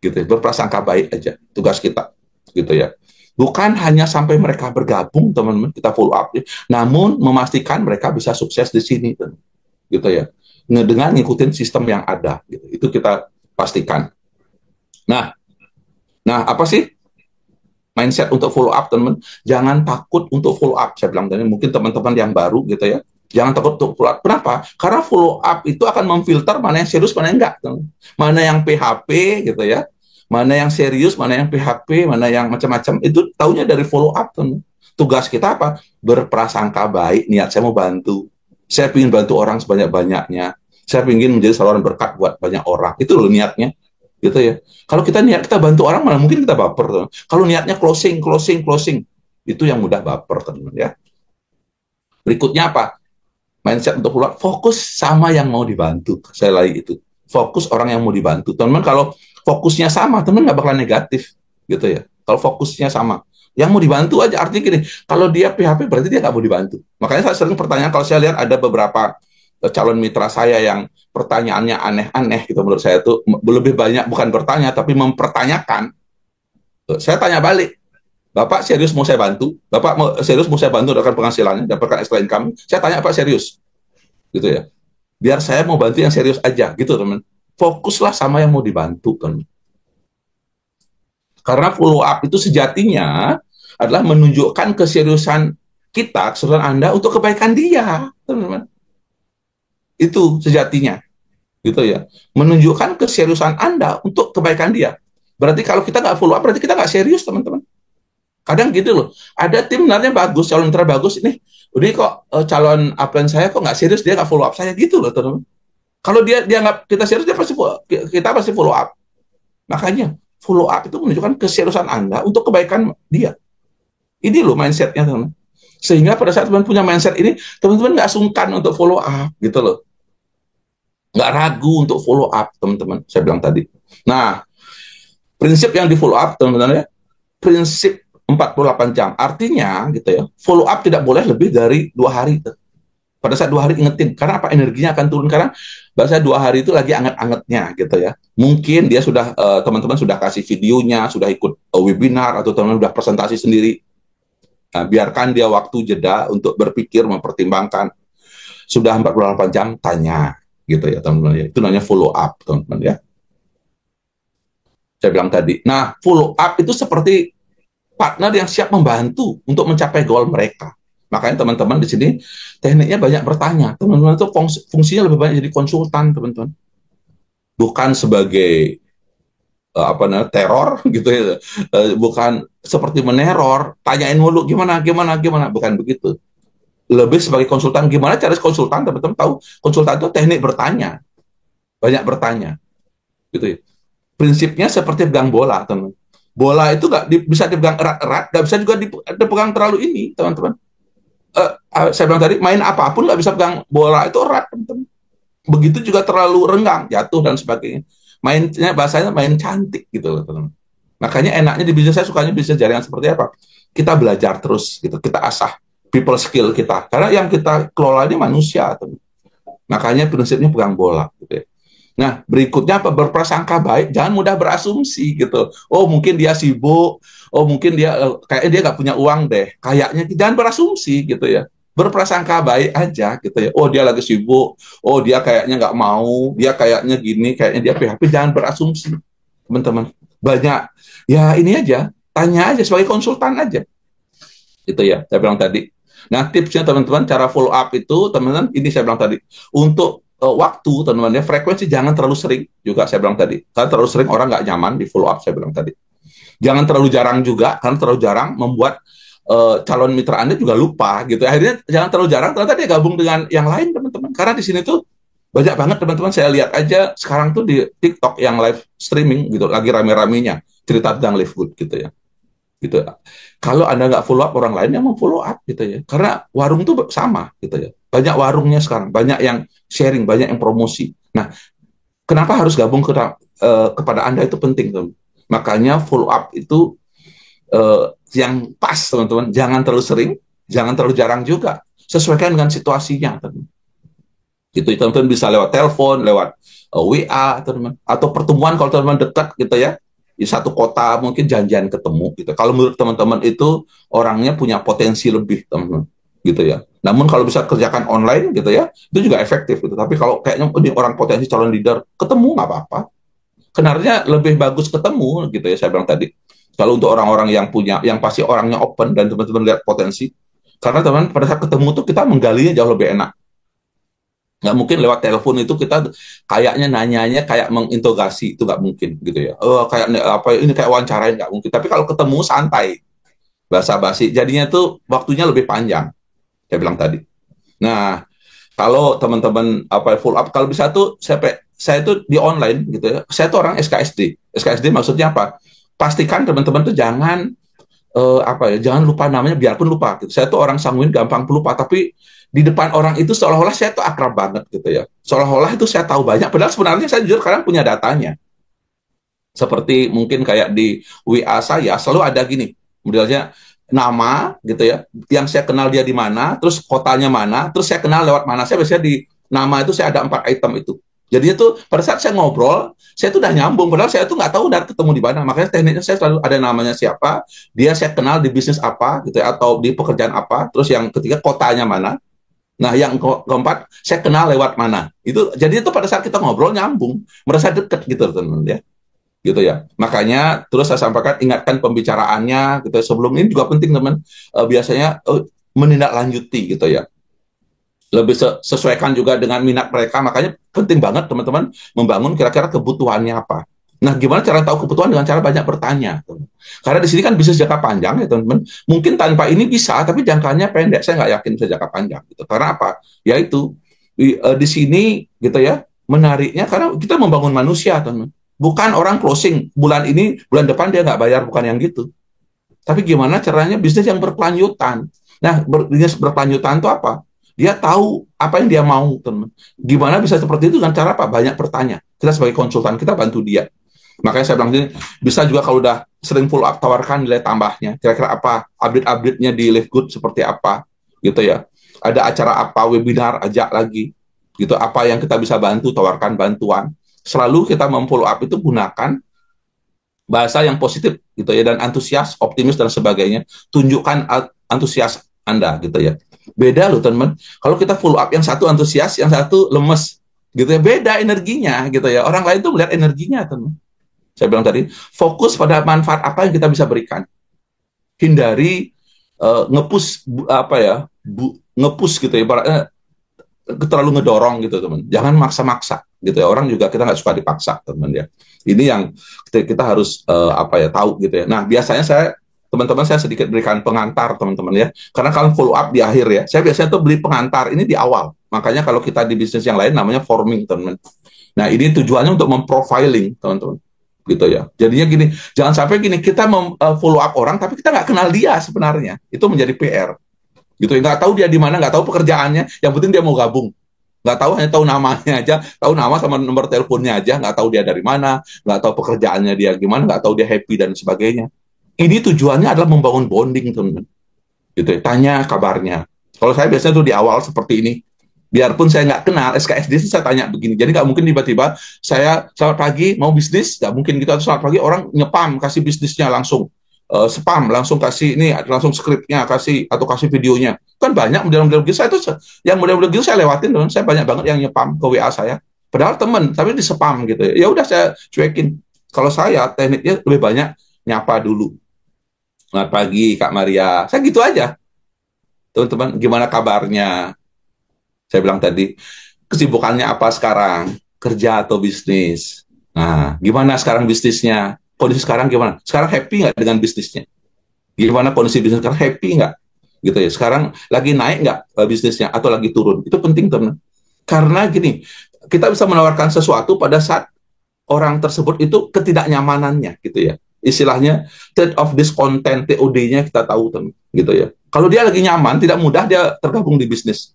gitu ya. Berprasangka baik aja, tugas kita, gitu ya. Bukan hanya sampai mereka bergabung, teman-teman, kita follow up, ya. Namun memastikan mereka bisa sukses di sini, teman. Gitu ya. Dengan ngikutin sistem yang ada, gitu. Itu kita pastikan. Nah, apa sih mindset untuk follow up, teman-teman? Jangan takut untuk follow up. Saya bilang tadi, mungkin teman-teman yang baru, gitu ya, jangan takut untuk follow up. Kenapa? Karena follow up itu akan memfilter mana yang serius, mana yang enggak, teman. Mana yang PHP, gitu ya, Mana yang serius, mana yang PHP, mana yang macam-macam, itu taunya dari follow up. Tugas kita apa? Berprasangka baik, niat saya mau bantu. Saya ingin bantu orang sebanyak-banyaknya. Saya ingin menjadi saluran berkat buat banyak orang. Itu loh niatnya. Gitu ya. Kalau kita niat kita bantu orang, malah mungkin kita baper. Teman. Kalau niatnya closing, closing, closing, itu yang mudah baper, teman ya. Berikutnya apa? Mindset untuk keluar, fokus sama yang mau dibantu. Saya lagi itu. Fokus orang yang mau dibantu. Teman-teman, kalau fokusnya sama, teman nggak bakal negatif. Gitu ya. Kalau fokusnya sama. Yang mau dibantu aja, artinya gini, kalau dia PHP berarti dia nggak mau dibantu. Makanya saya sering pertanyaan, kalau saya lihat ada beberapa calon mitra saya yang pertanyaannya aneh-aneh, gitu menurut saya itu lebih banyak bukan bertanya, tapi mempertanyakan. Saya tanya balik, Bapak serius mau saya bantu? Bapak serius mau saya bantu dengan penghasilannya, dapatkan extra income? Saya tanya, Pak serius? Gitu ya. Biar saya mau bantu yang serius aja, gitu teman. Fokuslah sama yang mau dibantu, teman. Karena follow up itu sejatinya adalah menunjukkan keseriusan kita, keseriusan Anda untuk kebaikan dia, teman-teman. Itu sejatinya, gitu ya. Menunjukkan keseriusan Anda untuk kebaikan dia. Berarti kalau kita nggak follow up, berarti kita nggak serius, teman-teman. Kadang gitu loh, ada tim sebenarnya bagus, calon mitra bagus, ini udah kok calon upline saya kok nggak serius, dia nggak follow up saya gitu loh, teman-teman. Kalau dia nggak kita serius, kita pasti follow up. Makanya follow up itu menunjukkan keseriusan Anda untuk kebaikan dia. Ini loh mindsetnya, teman. Sehingga pada saat teman punya mindset ini, teman-teman nggak sungkan untuk follow up, gitu loh. Nggak ragu untuk follow up, teman-teman. Saya bilang tadi. Nah, prinsip yang di follow up, teman-teman ya, prinsip 48 jam. Artinya, gitu ya, follow up tidak boleh lebih dari 2 hari. Pada saat 2 hari ingetin, karena apa, energinya akan turun, karena bahasa 2 hari itu lagi anget-angetnya gitu ya. Mungkin dia sudah teman-teman sudah kasih videonya, sudah ikut webinar atau teman-teman sudah presentasi sendiri. Nah, biarkan dia waktu jeda untuk berpikir, mempertimbangkan. Sudah 48 jam, tanya gitu ya teman-teman ya. Itu namanya follow up, teman-teman ya. Saya bilang tadi. Nah, follow up itu seperti partner yang siap membantu untuk mencapai goal mereka. Makanya teman-teman di sini tekniknya banyak bertanya. Teman-teman itu fungsinya lebih banyak jadi konsultan, teman-teman. Bukan sebagai apa namanya teror gitu ya. Bukan seperti meneror, tanyain mulu gimana, bukan begitu. Lebih sebagai konsultan. Gimana cara konsultan? Teman-teman tahu konsultan itu teknik bertanya, banyak bertanya, gitu ya. Prinsipnya seperti pegang bola, teman. Bola itu nggak bisa dipegang erat-erat, nggak bisa juga dipegang terlalu ini, teman-teman. Saya bilang tadi, main apapun nggak bisa pegang bola itu erat, teman-teman. Begitu juga terlalu renggang, jatuh dan sebagainya. Mainnya bahasanya main cantik gitu loh, teman-teman. Makanya enaknya di bisnis, saya sukanya bisnis jaringan seperti apa? Kita belajar terus, gitu. Kita asah people skill kita. Karena yang kita kelola ini manusia, teman. Makanya prinsipnya pegang bola, gitu ya. Nah, berikutnya apa? Berprasangka baik, jangan mudah berasumsi gitu. Oh, mungkin dia sibuk, oh mungkin dia kayaknya dia nggak punya uang deh. Kayaknya jangan berasumsi gitu ya. Berprasangka baik aja gitu ya. Oh, dia lagi sibuk, oh dia kayaknya nggak mau, dia kayaknya gini, kayaknya dia PHP. Jangan berasumsi, teman-teman. Banyak, ya ini aja, tanya aja sebagai konsultan aja. Gitu ya, saya bilang tadi. Nah, tipsnya teman-teman, cara follow up itu, teman-teman, ini saya bilang tadi, untuk waktu, teman-teman ya, frekuensi jangan terlalu sering, juga saya bilang tadi. Karena terlalu sering orang nggak nyaman di follow up, saya bilang tadi. Jangan terlalu jarang juga, karena terlalu jarang membuat calon mitra Anda juga lupa, gitu. Akhirnya jangan terlalu jarang, ternyata dia gabung dengan yang lain, teman-teman. Karena di sini tuh banyak banget, teman-teman. Saya lihat aja sekarang tuh di TikTok yang live streaming, gitu, lagi rame-ramenya, cerita tentang Live Good, gitu ya. Gitu. Kalau Anda nggak follow up, orang lain yang mau follow up, gitu ya. Karena warung tuh sama, gitu ya. Banyak warungnya sekarang, banyak yang sharing, banyak yang promosi. Nah, kenapa harus gabung kepada Anda itu penting, teman. Makanya follow up itu yang pas, teman-teman. Jangan terlalu sering, jangan terlalu jarang juga. Sesuaikan dengan situasinya, teman. Gitu, teman-teman bisa lewat telepon, lewat WA, teman. Atau pertemuan kalau teman dekat, gitu ya. Di satu kota mungkin janjian ketemu gitu. Kalau menurut teman-teman itu orangnya punya potensi lebih, teman-teman, gitu ya. Namun kalau bisa kerjakan online gitu ya, itu juga efektif gitu. Tapi kalau kayaknya ini orang potensi calon leader, ketemu nggak apa-apa. Kenarnya lebih bagus ketemu gitu ya, saya bilang tadi. Kalau untuk orang-orang yang punya, yang pasti orangnya open dan teman-teman lihat potensi. Karena teman pada saat ketemu tuh kita menggalinya jauh lebih enak. Nggak mungkin lewat telepon itu kita kayaknya nanyanya kayak menginterogasi, itu nggak mungkin gitu ya. Oh, kayak apa ini kayak wawancarain, nggak mungkin. Tapi kalau ketemu santai, basa-basi, jadinya tuh waktunya lebih panjang. Saya bilang tadi. Nah, kalau teman-teman apa full up, kalau bisa tuh saya tuh di online gitu ya. Saya tuh orang SKSD. SKSD maksudnya apa? Pastikan teman-teman tuh jangan apa ya, jangan lupa namanya, biarpun lupa gitu. Saya tuh orang sanguin, gampang lupa, tapi di depan orang itu seolah-olah saya tuh akrab banget gitu ya. Seolah-olah itu saya tahu banyak, padahal sebenarnya saya jujur kadang punya datanya. Seperti mungkin kayak di WA saya selalu ada gini, modelnya nama gitu ya, yang saya kenal dia di mana, terus kotanya mana, terus saya kenal lewat mana. Saya biasanya di nama itu saya ada 4 item itu. Jadinya tuh pada saat saya ngobrol, saya tuh udah nyambung, padahal saya tuh nggak tahu udah ketemu di mana. Makanya tekniknya saya selalu ada namanya siapa, dia saya kenal di bisnis apa gitu ya, atau di pekerjaan apa, terus yang ketiga kotanya mana. Nah, yang keempat saya kenal lewat mana. Itu jadi itu pada saat kita ngobrol nyambung, merasa deket gitu teman-teman ya, gitu ya. Makanya terus saya sampaikan, ingatkan pembicaraannya gitu. Sebelum ini juga penting teman, biasanya menindaklanjuti gitu ya. Lebih sesuaikan juga dengan minat mereka. Makanya penting banget teman-teman membangun kira-kira kebutuhannya apa. Nah, gimana cara tahu kebutuhan? Dengan cara banyak bertanya. Teman. Karena di sini kan bisnis jangka panjang ya teman-teman. Mungkin tanpa ini bisa, tapi jangkanya pendek. Saya nggak yakin bisa jangka panjang. Gitu. Karena apa? Yaitu di sini gitu ya, menariknya karena kita membangun manusia teman. Bukan orang closing bulan ini, bulan depan dia nggak bayar, bukan yang gitu. Tapi gimana caranya bisnis yang berkelanjutan. Nah, bisnis berkelanjutan itu apa? Dia tahu apa yang dia mau, teman. Gimana bisa seperti itu dengan cara apa? Banyak bertanya. Kita sebagai konsultan, kita bantu dia. Makanya saya bilang ini, bisa juga kalau udah sering follow up, tawarkan nilai tambahnya. Kira-kira apa? Update-update-nya di Live Good seperti apa? Gitu ya. Ada acara apa, webinar, ajak lagi. Gitu, apa yang kita bisa bantu, tawarkan bantuan. Selalu kita memfollow up itu gunakan bahasa yang positif gitu ya, dan antusias, optimis dan sebagainya. Tunjukkan antusias Anda gitu ya. Beda loh teman, kalau kita follow up yang satu antusias, yang satu lemes gitu ya, beda energinya gitu ya. Orang lain tuh melihat energinya teman. Saya bilang tadi, fokus pada manfaat apa yang kita bisa berikan. Hindari ngepus apa ya, ngepus gitu ya, terlalu ngedorong gitu teman. Jangan maksa-maksa gitu ya. Orang juga kita nggak suka dipaksa teman ya. Ini yang kita harus apa ya, tahu gitu ya. Nah, biasanya teman-teman saya sedikit berikan pengantar teman-teman ya. Karena kalau follow up di akhir ya. Saya biasanya tuh beli pengantar ini di awal. Makanya kalau kita di bisnis yang lain namanya forming teman-teman. Nah, ini tujuannya untuk memprofiling teman-teman. Gitu ya. Jadinya gini, jangan sampai gini kita follow up orang tapi kita nggak kenal dia sebenarnya. Itu menjadi PR. Gitu ya, nggak tahu dia di mana, nggak tahu pekerjaannya, yang penting dia mau gabung, nggak tahu, hanya tahu namanya aja, tahu nama sama nomor teleponnya aja, nggak tahu dia dari mana, nggak tahu pekerjaannya dia gimana, nggak tahu dia happy dan sebagainya. Ini tujuannya adalah membangun bonding teman-teman, gitu ya, tanya kabarnya. Kalau saya biasanya tuh di awal seperti ini, biarpun saya nggak kenal SKSD, saya tanya begini, jadi nggak mungkin tiba-tiba saya selamat pagi mau bisnis, nggak mungkin gitu, atau selamat pagi orang nyepam kasih bisnisnya langsung. Spam langsung kasih ini, langsung skripnya kasih atau kasih videonya, kan banyak model-model gitu. Saya itu yang model-model gitu saya lewatin teman. Saya banyak banget yang nyepam ke WA saya, padahal temen tapi di spam gitu ya. Ya udah saya cuekin. Kalau saya tekniknya lebih banyak nyapa dulu, selamat pagi Kak Maria, saya gitu aja, teman-teman gimana kabarnya, saya bilang tadi kesibukannya apa sekarang, kerja atau bisnis. Nah, gimana sekarang bisnisnya, kondisi sekarang gimana? Sekarang happy nggak dengan bisnisnya? Gimana kondisi bisnis sekarang, happy nggak? Gitu ya. Sekarang lagi naik nggak bisnisnya atau lagi turun? Itu penting teman. Karena gini, kita bisa menawarkan sesuatu pada saat orang tersebut itu ketidaknyamanannya, gitu ya. Istilahnya state of discontent, TOD-nya kita tahu teman, gitu ya. Kalau dia lagi nyaman, tidak mudah dia tergabung di bisnis.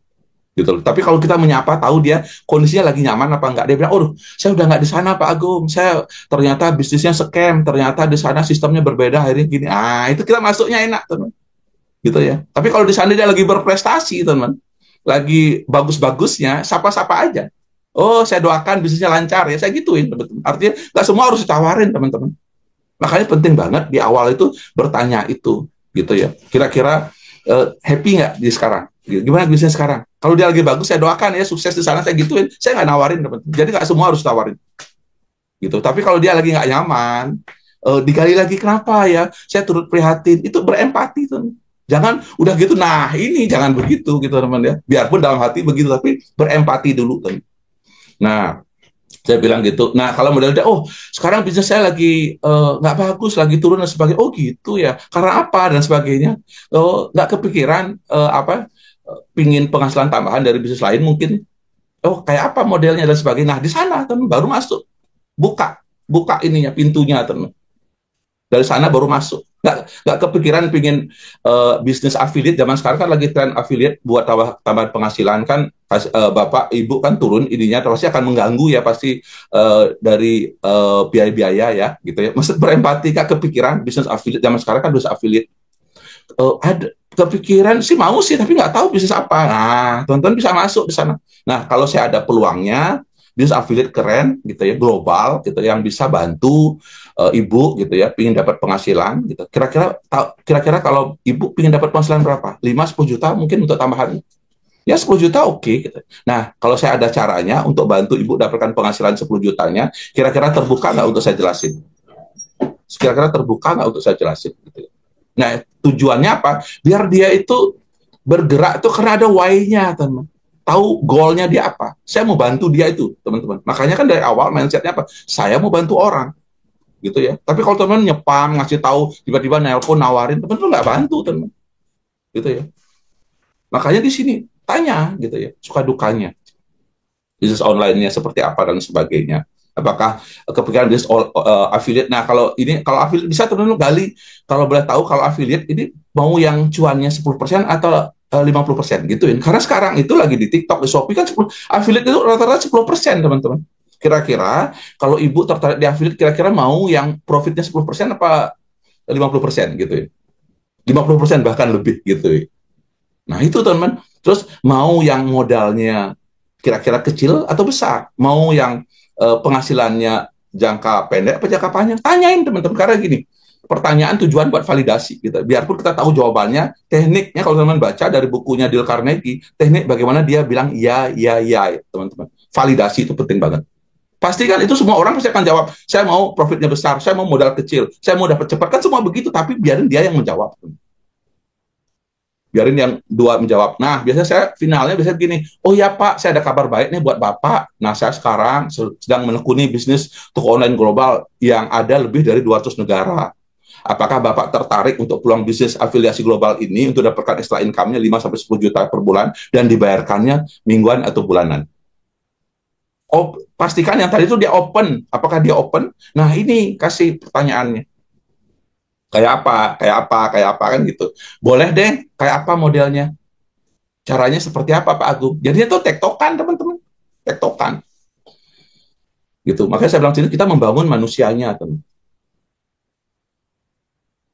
Gitu. Tapi kalau kita menyapa, tahu dia kondisinya lagi nyaman apa enggak, dia bilang, oh saya udah nggak di sana Pak Agung, saya ternyata bisnisnya scam, ternyata di sana sistemnya berbeda, akhirnya gini. Itu kita masuknya enak teman, gitu ya. Tapi kalau di sana dia lagi berprestasi teman, lagi bagus-bagusnya, sapa-sapa aja. Oh saya doakan bisnisnya lancar ya, saya gituin teman-teman. Artinya nggak semua harus ditawarin teman-teman. Makanya penting banget di awal itu bertanya itu, gitu ya. Kira-kira happy nggak di sekarang? Gimana bisnis sekarang? Kalau dia lagi bagus, saya doakan ya sukses di sana, saya gituin. Saya nggak nawarin, teman-teman. Jadi nggak semua harus tawarin. Gitu. Tapi kalau dia lagi nggak nyaman, digali lagi kenapa ya? Saya turut prihatin. Itu berempati, teman. Jangan udah gitu, nah ini jangan begitu gitu teman ya. Biarpun dalam hati begitu, tapi berempati dulu. Teman. Nah, saya bilang gitu. Nah, kalau modelnya, oh sekarang bisnis saya lagi nggak bagus, lagi turun dan sebagainya. Oh gitu ya. Karena apa dan sebagainya. Oh nggak kepikiran pingin penghasilan tambahan dari bisnis lain mungkin. Oh kayak apa modelnya dan sebagainya. Nah di sana teman baru masuk, buka ininya pintunya teman. Dari sana baru masuk. Nggak kepikiran pingin bisnis affiliate. Zaman sekarang kan lagi tren affiliate buat tambahan penghasilan kan. Bapak ibu kan turun ininya pasti akan mengganggu ya pasti dari biaya-biaya ya gitu ya. Maksud berempati kak kepikiran bisnis affiliate zaman sekarang kan bisnis affiliate ada kepikiran sih mau sih tapi nggak tahu bisnis apa. Nah teman-teman bisa masuk di sana. Nah kalau saya ada peluangnya bisnis affiliate keren gitu ya global gitu yang bisa bantu ibu gitu ya pingin dapat penghasilan gitu. Kira-kira kalau ibu pingin dapat penghasilan berapa? 5-10 juta mungkin untuk tambahan. Ya 10 juta oke gitu. Nah, kalau saya ada caranya untuk bantu ibu dapatkan penghasilan 10 jutanya, kira-kira terbuka nggak untuk saya jelasin? Kira-kira terbuka nggak untuk saya jelasin? Gitu. Nah, tujuannya apa? Biar dia itu bergerak itu karena ada why-nya, teman. Tahu goal-nya dia apa? Saya mau bantu dia itu, teman-teman. Makanya kan dari awal mindset-nya apa? Saya mau bantu orang, gitu ya. Tapi kalau teman nyepam, ngasih tahu, tiba-tiba nelpon, nawarin, teman-teman nggak bantu, teman. Gitu ya. Makanya di sini tanya, gitu ya, suka dukanya. Bisnis online-nya seperti apa dan sebagainya. Apakah kepikiran bisnis affiliate? Nah, kalau affiliate bisa teman-teman gali. Kalau boleh tahu, kalau affiliate ini mau yang cuannya 10% atau 50% gituin. Karena sekarang itu lagi di TikTok, di Shopee kan 10, affiliate itu rata-rata 10%, teman-teman. Kira-kira kalau ibu tertarik di affiliate, kira-kira mau yang profitnya 10% apa 50% gitu ya. 50% bahkan lebih gitu ya. Nah, itu teman-teman. Terus mau yang modalnya kira-kira kecil atau besar? Mau yang penghasilannya jangka pendek apa jangka panjang? Tanyain teman-teman. Karena gini, pertanyaan tujuan buat validasi. Gitu. Biarpun kita tahu jawabannya, tekniknya kalau teman-teman baca dari bukunya Dale Carnegie, teknik bagaimana dia bilang ya, teman-teman. Validasi itu penting banget. Pastikan itu semua orang pasti akan jawab, saya mau profitnya besar, saya mau modal kecil, saya mau dapat cepat. Kan semua begitu, tapi biarin dia yang menjawab. Biarin yang dua menjawab. Nah, biasanya saya finalnya biasanya begini, oh ya Pak, saya ada kabar baik nih buat Bapak. Nah, saya sekarang sedang menekuni bisnis toko online global yang ada lebih dari 200 negara. Apakah Bapak tertarik untuk peluang bisnis afiliasi global ini untuk dapatkan extra income-nya 5-10 juta per bulan dan dibayarkannya mingguan atau bulanan? Oh, pastikan yang tadi itu dia open. Apakah dia open? Nah, ini kasih pertanyaannya. Kayak apa kan gitu. Boleh deh, kayak apa modelnya? Caranya seperti apa Pak Agung? Jadi itu tektokan teman-teman, tektokan. Gitu. Makanya saya bilang sini kita membangun manusianya, teman.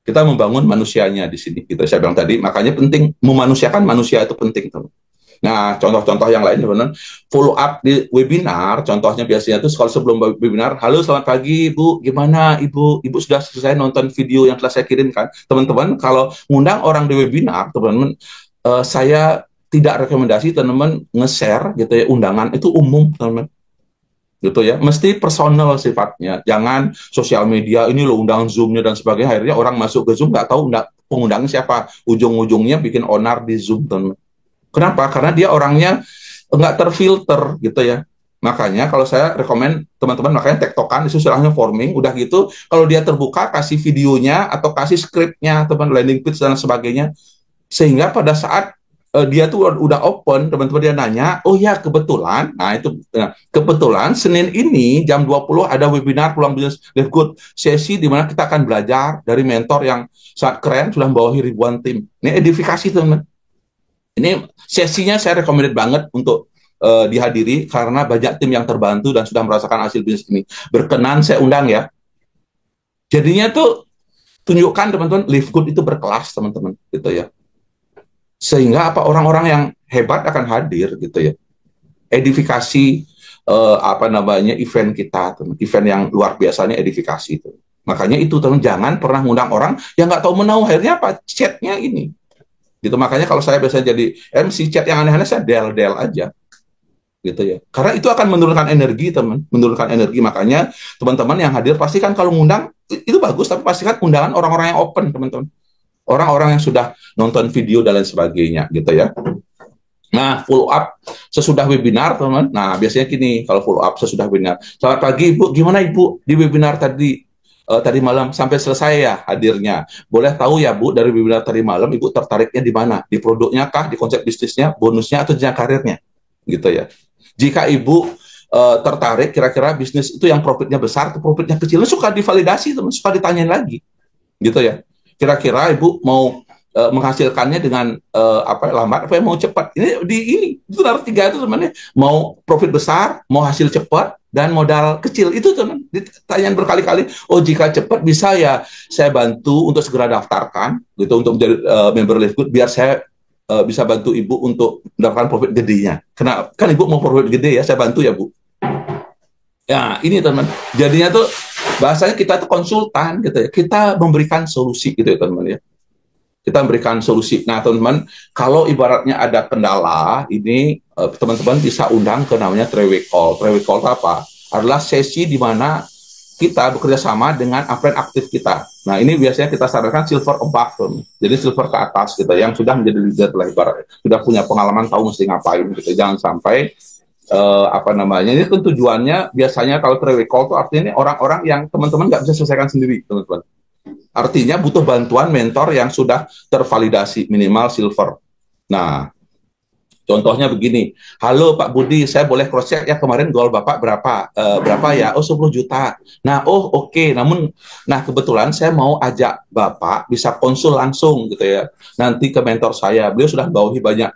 Kita membangun manusianya di sini. Gitu. Saya bilang tadi, makanya penting memanusiakan manusia itu penting, teman. Nah, contoh-contoh yang lain, teman-teman, follow up di webinar, contohnya biasanya itu kalau sebelum webinar, halo selamat pagi Ibu, gimana Ibu? Ibu sudah selesai nonton video yang telah saya kirimkan? Teman-teman, kalau ngundang orang di webinar, teman-teman, saya tidak rekomendasi teman-teman nge-share gitu ya, undangan itu umum, teman-teman. Gitu ya, mesti personal sifatnya, jangan sosial media, ini loh undangan Zoom-nya dan sebagainya, akhirnya orang masuk ke Zoom nggak tahu pengundangnya siapa, ujung-ujungnya bikin onar di Zoom, teman-teman. Kenapa? Karena dia orangnya nggak terfilter gitu ya. Makanya kalau saya rekomen teman-teman makanya tektokan itu istilahnya forming. Udah gitu kalau dia terbuka kasih videonya atau kasih skripnya teman landing page dan sebagainya. Sehingga pada saat dia tuh udah open teman-teman dia nanya, oh ya kebetulan, nah itu kebetulan Senin ini jam 20 ada webinar peluang bisnis Live Good sesi di mana kita akan belajar dari mentor yang sangat keren sudah membawahi ribuan tim. Ini edifikasi teman-teman. Ini sesinya saya recommended banget untuk dihadiri karena banyak tim yang terbantu dan sudah merasakan hasil bisnis ini. Berkenan saya undang ya. Jadinya tuh tunjukkan teman-teman Live Good itu berkelas teman-teman gitu ya. Sehingga apa orang-orang yang hebat akan hadir gitu ya. Edifikasi apa namanya event kita, teman. Event yang luar biasanya edifikasi itu. Makanya itu teman jangan pernah ngundang orang yang nggak tahu menau akhirnya apa chatnya ini. Gitu makanya kalau saya biasanya jadi MC chat yang aneh-aneh saya del aja gitu ya karena itu akan menurunkan energi teman menurunkan energi makanya teman-teman yang hadir pastikan kalau ngundang itu bagus tapi pastikan undangan orang-orang yang open teman-teman orang-orang yang sudah nonton video dan lain sebagainya gitu ya. Nah, follow up sesudah webinar, teman-teman. Nah, biasanya gini, kalau follow up sesudah webinar. Selamat pagi, Ibu. Gimana, Ibu, di webinar tadi malam sampai selesai ya hadirnya? Boleh tahu ya, Bu, dari webinar tadi malam, Ibu tertariknya di mana? Di produknya kah, di konsep bisnisnya, bonusnya, atau jenjang karirnya? Gitu ya. Jika Ibu tertarik, kira-kira bisnis itu yang profitnya besar atau profitnya kecil, suka divalidasi, teman, suka ditanyain lagi. Gitu ya. Kira-kira Ibu mau menghasilkannya dengan lambat apa mau cepat, ini itu harus 3 itu teman-teman, mau profit besar, mau hasil cepat, dan modal kecil itu teman, ditanyaan berkali-kali. Oh, jika cepat bisa ya saya bantu untuk segera daftarkan gitu untuk menjadi member Live Good, biar saya bisa bantu Ibu untuk mendapatkan profit gedenya. Karena kan Ibu mau profit gede ya, saya bantu ya, Bu. Ya, ini teman, jadinya tuh bahasanya kita tuh konsultan gitu ya, kita memberikan solusi gitu ya teman-teman ya. Kita memberikan solusi. Nah, teman-teman, kalau ibaratnya ada kendala, ini teman-teman bisa undang ke namanya three-way call. Three-way call itu apa? Adalah sesi di mana kita bekerja sama dengan upline aktif kita. Nah, ini biasanya kita sarankan silver above, teman. Jadi silver ke atas gitu, yang sudah menjadi leader lah ibaratnya. Sudah punya pengalaman, tahu mesti ngapain gitu. Jangan sampai ini kan tujuannya biasanya kalau three-way call itu artinya orang-orang yang teman-teman nggak bisa selesaikan sendiri, teman-teman. Artinya butuh bantuan mentor yang sudah tervalidasi, minimal silver. Nah, contohnya begini, halo Pak Budi, saya boleh cross check ya kemarin goal Bapak berapa ya? Oh, 10 juta. Nah, oke. Nah kebetulan saya mau ajak Bapak bisa konsul langsung gitu ya. Nanti ke mentor saya, beliau sudah bawahi banyak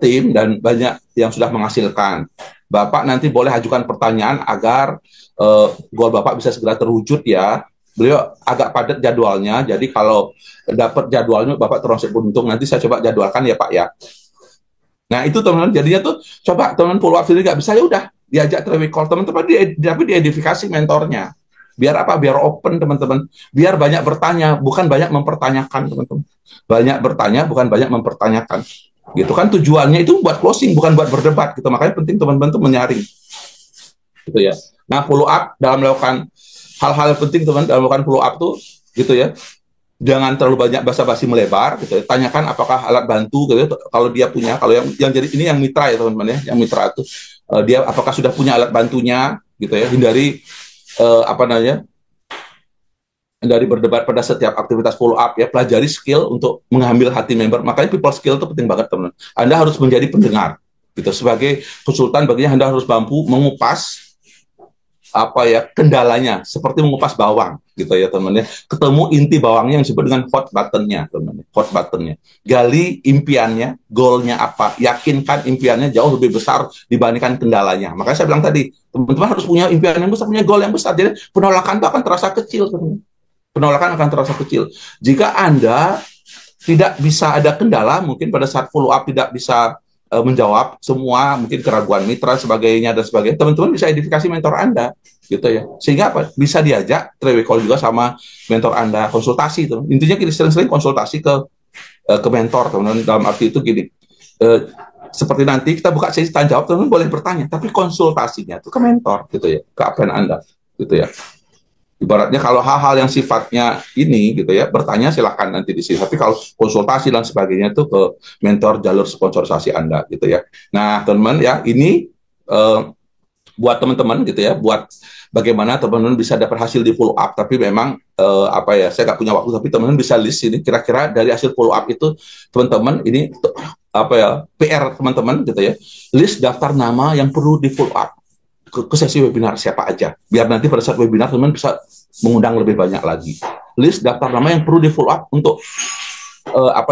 tim dan banyak yang sudah menghasilkan. Bapak nanti boleh ajukan pertanyaan agar goal Bapak bisa segera terwujud ya. Beliau agak padat jadwalnya, jadi kalau dapat jadwalnya Bapak termasuk beruntung, nanti saya coba jadwalkan ya Pak ya. Nah itu teman-teman, jadinya tuh coba teman-teman follow up sendiri nggak bisa, ya udah diajak three-way call teman-teman, tapi diedifikasi mentornya. Biar apa? Biar open teman-teman, biar banyak bertanya, bukan banyak mempertanyakan teman-teman. Banyak bertanya, bukan banyak mempertanyakan. Gitu kan tujuannya itu buat closing, bukan buat berdebat gitu. Makanya penting teman-teman tuh menyaring. Gitu ya. Nah follow up dalam melakukan hal-hal penting teman dalam melakukan follow up tuh gitu ya, jangan terlalu banyak basa-basi melebar gitu ya. Tanyakan apakah alat bantu gitu ya, kalau dia punya, kalau yang jadi ini yang mitra ya teman-teman ya, yang mitra itu dia apakah sudah punya alat bantunya gitu ya. Hindari dari berdebat pada setiap aktivitas follow up ya, pelajari skill untuk mengambil hati member. Makanya people skill itu penting banget teman-teman. Anda harus menjadi pendengar gitu, sebagai konsultan baginya Anda harus mampu mengupas kendalanya, seperti mengupas bawang gitu ya teman-teman ya. Ketemu inti bawangnya yang disebut dengan hot buttonnya teman-teman, hot buttonnya. Gali impiannya, goalnya apa, yakinkan impiannya jauh lebih besar dibandingkan kendalanya. Makanya saya bilang tadi, teman-teman harus punya impian yang besar, punya goal yang besar. Jadi penolakan itu akan terasa kecil teman-teman. Penolakan akan terasa kecil. Jika Anda tidak bisa, ada kendala, mungkin pada saat follow up tidak bisa menjawab semua mungkin keraguan mitra sebagainya dan sebagainya, teman-teman bisa identifikasi mentor Anda gitu ya, sehingga apa, bisa diajak three-way call juga sama mentor Anda, konsultasi itu intinya. Kita sering-sering konsultasi ke mentor teman-teman, dalam arti itu gini, seperti nanti kita buka sesi tanya jawab, teman-teman boleh bertanya, tapi konsultasinya itu ke mentor gitu ya, ke upline Anda gitu ya. Ibaratnya kalau hal-hal yang sifatnya ini gitu ya, bertanya silahkan nanti di sini. Tapi kalau konsultasi dan sebagainya itu ke mentor jalur sponsorisasi Anda gitu ya. Nah teman-teman ya, ini buat teman-teman gitu ya, buat bagaimana teman-teman bisa dapat hasil di follow up. Tapi memang saya nggak punya waktu, tapi teman-teman bisa list ini kira-kira dari hasil follow up itu teman-teman ini PR teman-teman gitu ya, list daftar nama yang perlu di follow up ke sesi webinar siapa aja, biar nanti pada saat webinar teman bisa mengundang lebih banyak lagi. List daftar nama yang perlu di follow up untuk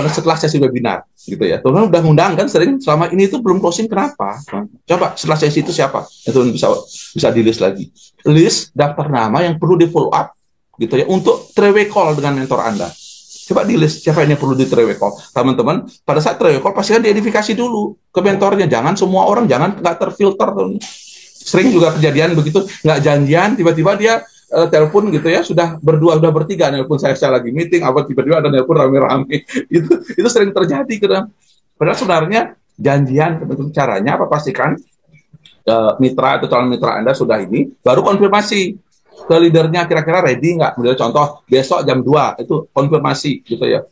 setelah sesi webinar gitu ya. Teman-teman udah ngundang kan sering, selama ini itu belum closing, kenapa? Coba setelah sesi itu siapa? Itu bisa di list lagi. List daftar nama yang perlu di follow up gitu ya, untuk three-way call dengan mentor Anda. Coba di list siapa ini perlu di three-way call. Teman-teman pada saat three-way call pastikan diidentifikasi dulu ke mentornya. Jangan semua orang, jangan nggak terfilter teman. Sering juga kejadian begitu, nggak janjian, tiba-tiba dia telepon gitu ya, sudah berdua, udah bertiga, nelpon saya lagi meeting, tiba-tiba ada nelpon rame-rame. Itu sering terjadi kan. Padahal sebenarnya janjian, caranya apa, pastikan mitra atau calon mitra Anda sudah ini, baru konfirmasi ke leadernya kira-kira ready nggak. Contoh besok jam 2 itu konfirmasi gitu ya.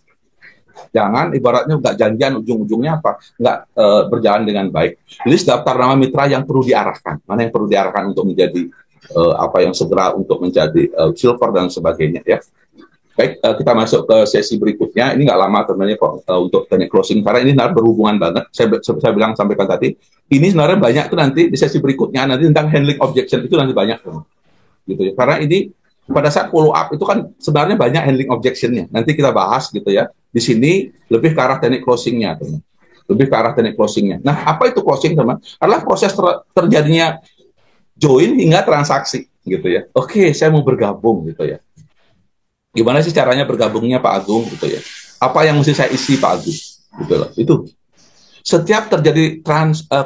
Jangan ibaratnya nggak janjian ujung-ujungnya apa nggak berjalan dengan baik. List daftar nama mitra yang perlu diarahkan, mana yang perlu diarahkan untuk menjadi apa yang segera untuk menjadi silver dan sebagainya ya. Baik, kita masuk ke sesi berikutnya. Ini nggak lama sebenarnya kok untuk teknik closing, karena ini sebenarnya berhubungan banget. Saya bilang sampaikan tadi, ini sebenarnya banyak tuh nanti di sesi berikutnya, nanti tentang handling objection itu nanti banyak tuh, gitu ya. Karena ini pada saat follow up itu kan sebenarnya banyak handling objectionnya. Nanti kita bahas gitu ya. Di sini lebih ke arah teknik closingnya, teman. Lebih ke arah teknik closingnya. Nah, apa itu closing, teman? Adalah proses terjadinya join hingga transaksi, gitu ya. Oke, saya mau bergabung, gitu ya. Gimana sih caranya bergabungnya Pak Agung gitu ya? Apa yang mesti saya isi Pak Agung? Gitu loh. Itu setiap terjadi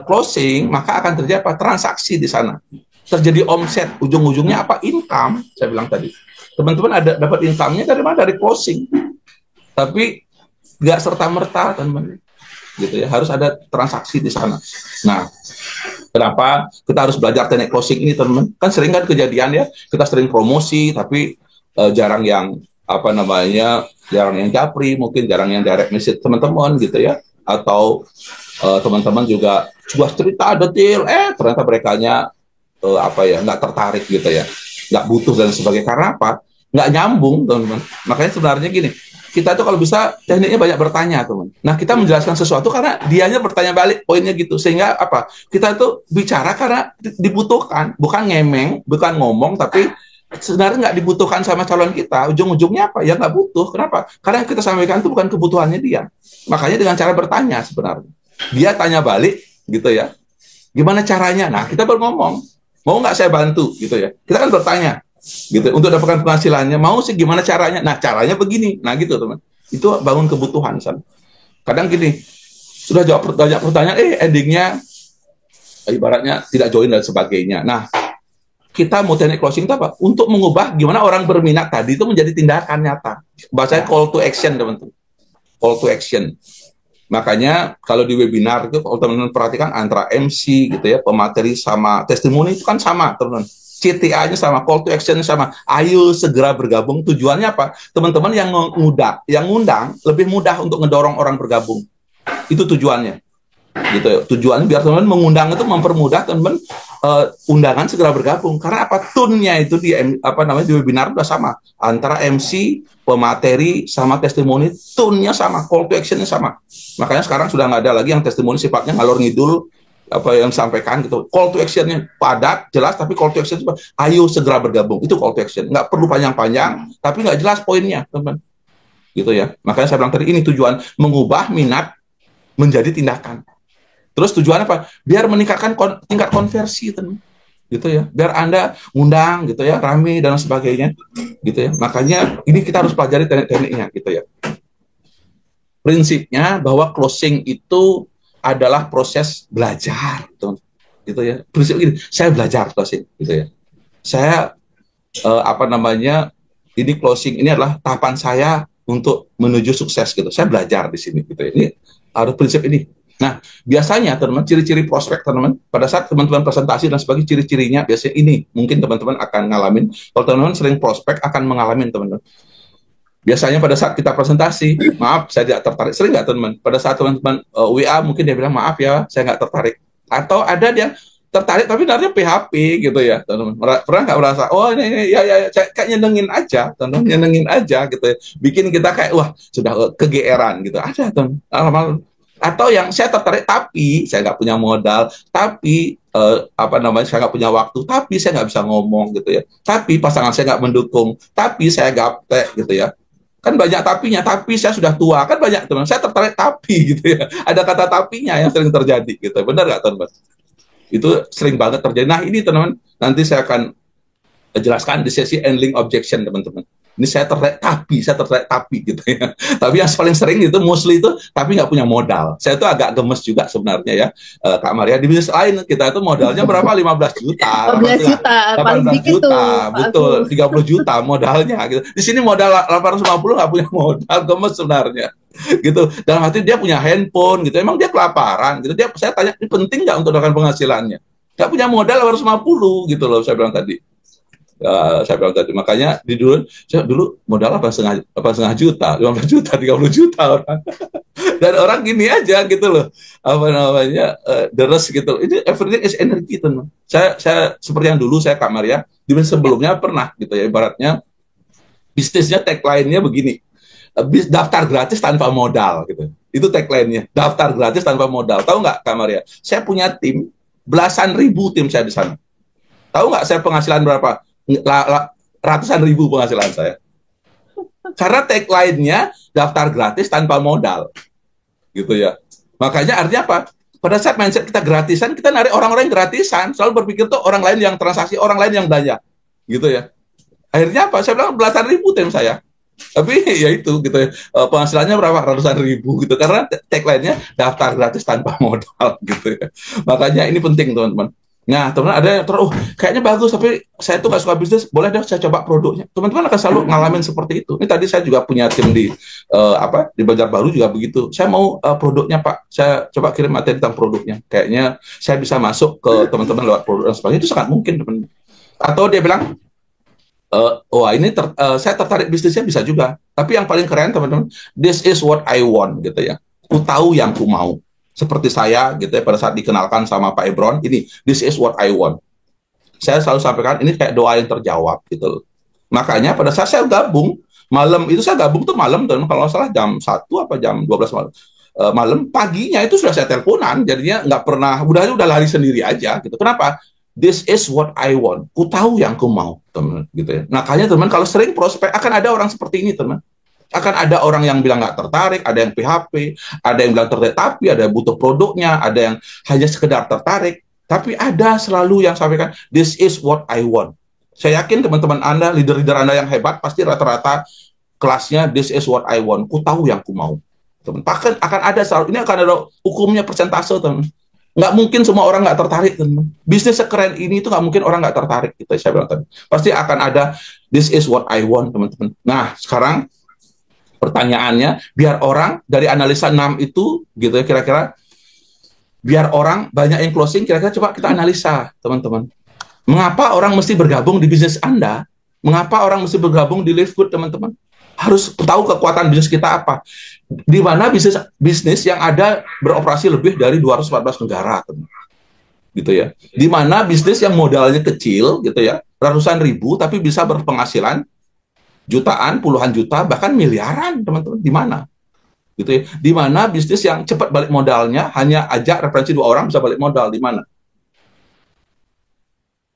closing maka akan terjadi apa? Transaksi di sana. Terjadi omset, ujung-ujungnya apa? Income. Saya bilang tadi. Teman-teman ada dapat income-nya dari mana? Dari closing. Tapi nggak serta-merta, teman-teman. Gitu ya. Harus ada transaksi di sana. Nah, kenapa kita harus belajar teknik closing ini, teman-teman? Kan sering kan kejadian ya, kita sering promosi tapi jarang yang apa namanya, jarang yang japri, mungkin jarang yang direct message teman-teman gitu ya, atau teman-teman juga sebuah cerita detail, ternyata merekanya apa ya, nggak tertarik gitu ya, nggak butuh dan sebagainya. Karena apa? Nggak nyambung, teman-teman. Makanya sebenarnya gini, kita tuh kalau bisa tekniknya banyak bertanya, teman. Nah, kita menjelaskan sesuatu karena dianya bertanya balik, poinnya gitu. Sehingga apa? Kita tuh bicara karena dibutuhkan, bukan ngemeng, bukan ngomong, tapi sebenarnya nggak dibutuhkan sama calon kita. Ujung-ujungnya apa? Ya nggak butuh. Kenapa? Karena yang kita sampaikan itu bukan kebutuhannya dia. Makanya dengan cara bertanya sebenarnya. Dia tanya balik, gitu ya. Gimana caranya? Nah, kita baru ngomong. Mau nggak saya bantu? Gitu ya. Kita kan bertanya. Gitu. Untuk dapatkan penghasilannya. Mau sih gimana caranya? Nah, caranya begini. Nah, gitu teman. Itu bangun kebutuhan. Kadang gini, sudah jawab pertanyaan, endingnya ibaratnya tidak join dan sebagainya. Nah, kita mau teknik closing itu apa? Untuk mengubah gimana orang berminat tadi itu menjadi tindakan nyata. Bahasanya call to action, teman-teman. Call to action. Makanya kalau di webinar itu, kalau teman-teman perhatikan antara MC gitu ya, pemateri sama testimoni itu kan sama, teman-teman. CTA-nya sama, call to action-nya sama. Ayo segera bergabung. Tujuannya apa? Teman-teman yang ngundang lebih mudah untuk ngedorong orang bergabung. Itu tujuannya. Gitu ya. Tujuannya biar teman-teman mengundang itu mempermudah teman-teman undangan segera bergabung. Karena apa? Tune-nya itu di di webinar udah sama antara MC, pemateri sama testimoni, tune-nya sama, call to action-nya sama. Makanya sekarang sudah nggak ada lagi yang testimoni sifatnya ngalor ngidul apa yang disampaikan gitu. Call to action-nya padat, jelas, tapi call to action itu ayo segera bergabung. Itu call to action. Nggak perlu panjang-panjang, tapi nggak jelas poinnya, teman-teman. Gitu ya. Makanya saya bilang tadi ini tujuan mengubah minat menjadi tindakan. Terus tujuannya apa? Biar meningkatkan tingkat konversi, teman. Gitu ya. Biar Anda undang gitu ya, rame dan sebagainya. Gitu ya. Makanya ini kita harus pelajari teknik-tekniknya gitu ya. Prinsipnya bahwa closing itu adalah proses belajar, teman. Gitu ya. Prinsip gini, saya belajar closing gitu ya. Saya ini closing ini adalah tahapan saya untuk menuju sukses gitu. Saya belajar di sini gitu ya. Ini harus prinsip ini. Nah, biasanya teman-teman ciri-ciri prospek teman-teman pada saat teman-teman presentasi dan sebagainya ciri-cirinya biasanya ini mungkin teman-teman akan ngalamin. Kalau teman-teman sering prospek akan mengalami teman-teman. Biasanya pada saat kita presentasi, maaf saya tidak tertarik. Sering nggak teman-teman? Pada saat teman-teman WA mungkin dia bilang maaf ya saya nggak tertarik. Atau ada dia tertarik tapi sebenarnya PHP gitu ya teman-teman. Pernah nggak merasa ini ya kayak nyenengin aja, teman-teman nyenengin aja gitu ya. Bikin kita kayak wah sudah kegeeran gitu. Ada teman-teman. Atau yang saya tertarik tapi saya nggak punya modal, tapi saya nggak punya waktu, tapi saya nggak bisa ngomong gitu ya, tapi pasangan saya nggak mendukung, tapi saya gaptek gitu ya. Kan banyak tapinya, tapi saya sudah tua, kan banyak teman. Saya tertarik tapi gitu ya. Ada kata tapinya yang sering terjadi gitu. Benar nggak teman-teman? Itu sering banget terjadi. Nah ini teman-teman, nanti saya akan jelaskan di sesi handling objection teman-teman. Ini saya tertarik tapi gitu ya. Tapi yang paling sering itu mostly itu tapi nggak punya modal. Saya tuh agak gemes juga sebenarnya ya, Kak Maria. Di bisnis lain kita itu modalnya berapa? 15 juta, 15 juta, 18 juta, betul, 30 juta modalnya gitu. Di sini modal 850 nggak punya modal, gemes sebenarnya. Gitu. Dalam arti dia punya handphone gitu. Emang dia kelaparan gitu. Saya tanya, ini penting nggak untuk mendapatkan penghasilannya? Nggak punya modal 850 gitu loh saya bilang tadi. Saya bilang tadi, makanya dulu modal apa setengah juta, 15 juta, 30 juta orang. Dan orang gini aja gitu loh, apa namanya, deres gitu. Ini everything is energy, teman. Saya seperti yang dulu saya Kak Maria, di sebelumnya pernah gitu ya, ibaratnya bisnisnya tagline-nya begini, daftar gratis tanpa modal gitu. Itu tagline-nya, daftar gratis tanpa modal. Tahu nggak Kak Maria? Saya punya tim, belasan ribu tim saya di sana. Tahu nggak saya penghasilan berapa? Ratusan ribu penghasilan saya. Karena tagline-nya daftar gratis tanpa modal. Gitu ya. Makanya artinya apa? Pada saat mindset kita gratisan, kita narik orang-orang yang gratisan, selalu berpikir tuh orang lain yang transaksi, orang lain yang belanja. Gitu ya. Akhirnya apa? Saya bilang belasan ribu tim saya. Tapi ya itu gitu ya. Penghasilannya berapa? Ratusan ribu gitu. Karena tagline-nya daftar gratis tanpa modal gitu ya. Makanya ini penting teman-teman. Nah, teman-teman ada yang kayaknya bagus, tapi saya tuh nggak suka bisnis, boleh deh saya coba produknya. Teman-teman akan selalu ngalamin seperti itu. Ini tadi saya juga punya tim di di Banjarbaru juga begitu. Saya mau produknya Pak, saya coba kirim materi tentang produknya. Kayaknya saya bisa masuk ke teman-teman lewat produk dan sebagainya. Itu sangat mungkin, teman-teman. Atau dia bilang, wah ini saya tertarik bisnisnya, bisa juga. Tapi yang paling keren teman-teman, this is what I want gitu ya. Ku tahu yang ku mau. Seperti saya gitu ya, pada saat dikenalkan sama Pak Ebron, ini this is what I want. Saya selalu sampaikan ini kayak doa yang terjawab gitu. Makanya pada saat saya gabung malam itu, saya gabung tuh malam, dan kalau salah jam 1 apa jam 12 malam. Malam paginya itu sudah saya teleponan, jadinya nggak pernah, udah lari sendiri aja gitu. Kenapa? This is what I want. Ku tahu yang ku mau, teman gitu ya. Makanya teman, kalau sering prospek akan ada orang seperti ini, teman. Akan ada orang yang bilang nggak tertarik, ada yang PHP, ada yang bilang tertarik, tapi ada yang butuh produknya, ada yang hanya sekedar tertarik, tapi ada selalu yang sampaikan, this is what I want. Saya yakin teman-teman Anda, leader-leader Anda yang hebat, pasti rata-rata kelasnya, this is what I want, ku tahu yang ku mau. Teman. Bahkan akan ada selalu, ini akan ada hukumnya persentase, teman. Nggak mungkin semua orang nggak tertarik, teman. Bisnis sekeren ini itu nggak mungkin orang nggak tertarik, kita saya bilang tadi. Pasti akan ada, this is what I want, teman-teman. Nah, sekarang pertanyaannya, biar orang dari analisa 6 itu gitu ya, kira-kira biar orang banyak yang closing, kira-kira coba kita analisa teman-teman. Mengapa orang mesti bergabung di bisnis Anda? Mengapa orang mesti bergabung di Live Good, teman-teman? Harus tahu kekuatan bisnis kita apa. Di mana bisnis yang ada beroperasi lebih dari 214 negara, teman. Gitu ya. Di mana bisnis yang modalnya kecil gitu ya, ratusan ribu tapi bisa berpenghasilan jutaan, puluhan juta, bahkan miliaran, teman-teman. Di mana? Gitu ya. Di mana bisnis yang cepat balik modalnya, hanya ajak referensi 2 orang bisa balik modal, di mana?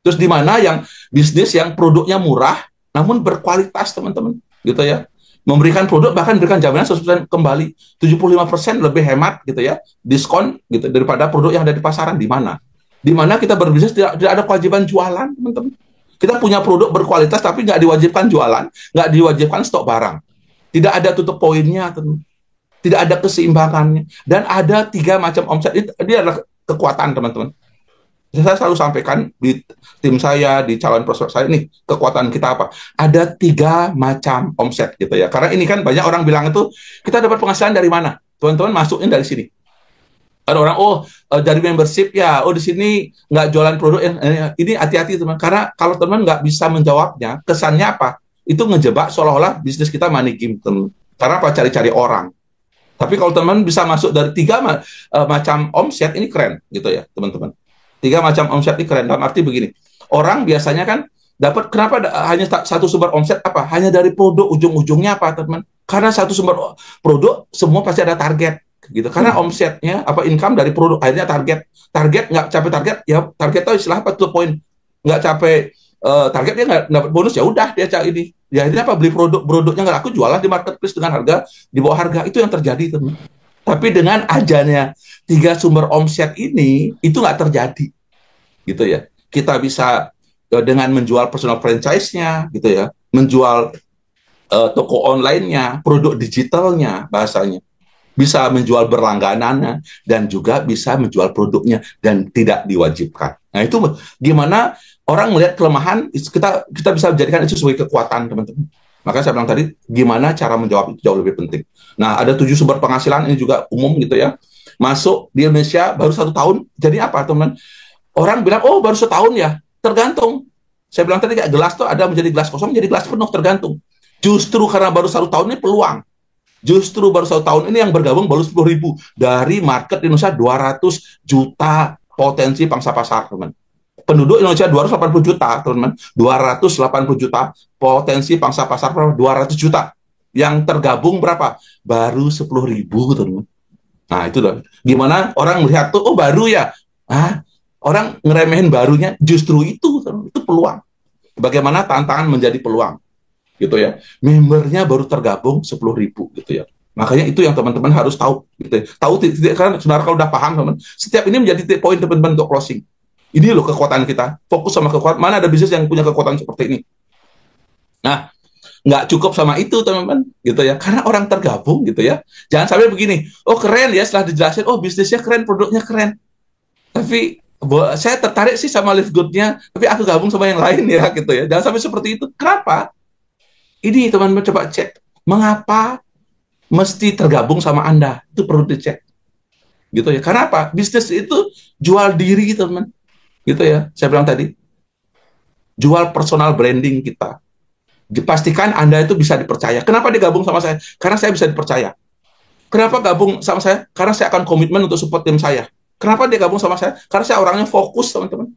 Terus di mana yang bisnis yang produknya murah namun berkualitas, teman-teman. Gitu ya. Memberikan produk, bahkan memberikan jaminan 100% kembali, 75% lebih hemat gitu ya, diskon gitu daripada produk yang ada di pasaran. Di mana? Di mana kita berbisnis tidak ada kewajiban jualan, teman-teman. Kita punya produk berkualitas tapi nggak diwajibkan jualan, nggak diwajibkan stok barang. Tidak ada tutup poinnya, teman. Tidak ada keseimbangannya. Dan ada 3 macam omset. Ini adalah kekuatan, teman-teman. Saya selalu sampaikan di tim saya, di calon prospek saya, nih kekuatan kita apa? Ada 3 macam omset gitu ya. Karena ini kan banyak orang bilang itu, kita dapat penghasilan dari mana? Teman-teman masukin dari sini. Ada orang, dari membership ya, di sini nggak jualan produk, ini hati-hati teman, karena kalau teman nggak bisa menjawabnya, kesannya apa? Itu ngejebak seolah-olah bisnis kita money game, teman. Karena apa? Cari-cari orang. Tapi kalau teman bisa masuk dari 3 macam omset, ini keren gitu ya, teman-teman. 3 macam omset ini keren, dalam arti begini, orang biasanya kan dapat, kenapa hanya satu sumber omset apa? Hanya dari produk, ujung-ujungnya apa, teman? Karena satu sumber produk, semua pasti ada target. Gitu, karena omsetnya income dari produk, akhirnya target nggak capai target, ya target itu istilah apa tuh, poin nggak capai target, dia nggak dapat bonus, ya udah dia cari ini, ya akhirnya beli produknya nggak laku, jualan di marketplace dengan harga di bawah harga. Itu yang terjadi, teman. Tapi dengan adanya 3 sumber omset ini, itu nggak terjadi gitu ya. Kita bisa dengan menjual personal franchise-nya gitu ya, menjual toko online-nya, produk digitalnya bahasanya, bisa menjual berlangganannya, dan juga bisa menjual produknya dan tidak diwajibkan. Nah, itu gimana orang melihat kelemahan, kita bisa menjadikan itu sebagai kekuatan, teman-teman. Makanya saya bilang tadi, gimana cara menjawab itu jauh lebih penting. Nah, ada 7 sumber penghasilan, ini juga umum gitu ya. Masuk di Indonesia baru 1 tahun, jadi apa, teman? Orang bilang, baru 1 tahun ya, tergantung. Saya bilang tadi kayak gelas tuh ada menjadi gelas kosong, menjadi gelas penuh, tergantung. Justru karena baru 1 tahun ini peluang. Justru baru 1 tahun ini yang bergabung baru 10.000 dari market Indonesia 200 juta potensi pangsa pasar, teman. Penduduk Indonesia 280 juta, teman-teman. 280 juta potensi pangsa pasar 200 juta. Yang tergabung berapa? Baru 10.000, teman-teman. Nah, itu loh. Gimana orang melihat tuh, oh baru ya. Ah, orang ngeremehin barunya, justru itu, teman-teman. Itu peluang. Bagaimana tantangan menjadi peluang, gitu ya. Membernya baru tergabung 10.000, gitu ya. Makanya itu yang teman-teman harus tahu, gitu ya. Tahu titik, karena sebenarnya kalau udah paham, teman, setiap ini menjadi titik poin teman-teman untuk closing. Ini loh kekuatan kita. Fokus sama kekuatan. Mana ada bisnis yang punya kekuatan seperti ini? Nah, nggak cukup sama itu, teman-teman, gitu ya. Karena orang tergabung, gitu ya. Jangan sampai begini, oh keren ya, setelah dijelasin, oh bisnisnya keren, produknya keren. Tapi saya tertarik sih sama Live Good-nya, tapi aku gabung sama yang lain ya, gitu ya. Jangan sampai seperti itu. Kenapa? Ini teman-teman coba cek. Mengapa mesti tergabung sama Anda? Itu perlu dicek. Gitu ya. Karena apa? Bisnis itu jual diri, teman-teman. Gitu ya. Saya bilang tadi. Jual personal branding kita. Dipastikan Anda itu bisa dipercaya. Kenapa dia gabung sama saya? Karena saya bisa dipercaya. Kenapa gabung sama saya? Karena saya akan komitmen untuk support tim saya. Kenapa dia gabung sama saya? Karena saya orangnya fokus, teman-teman.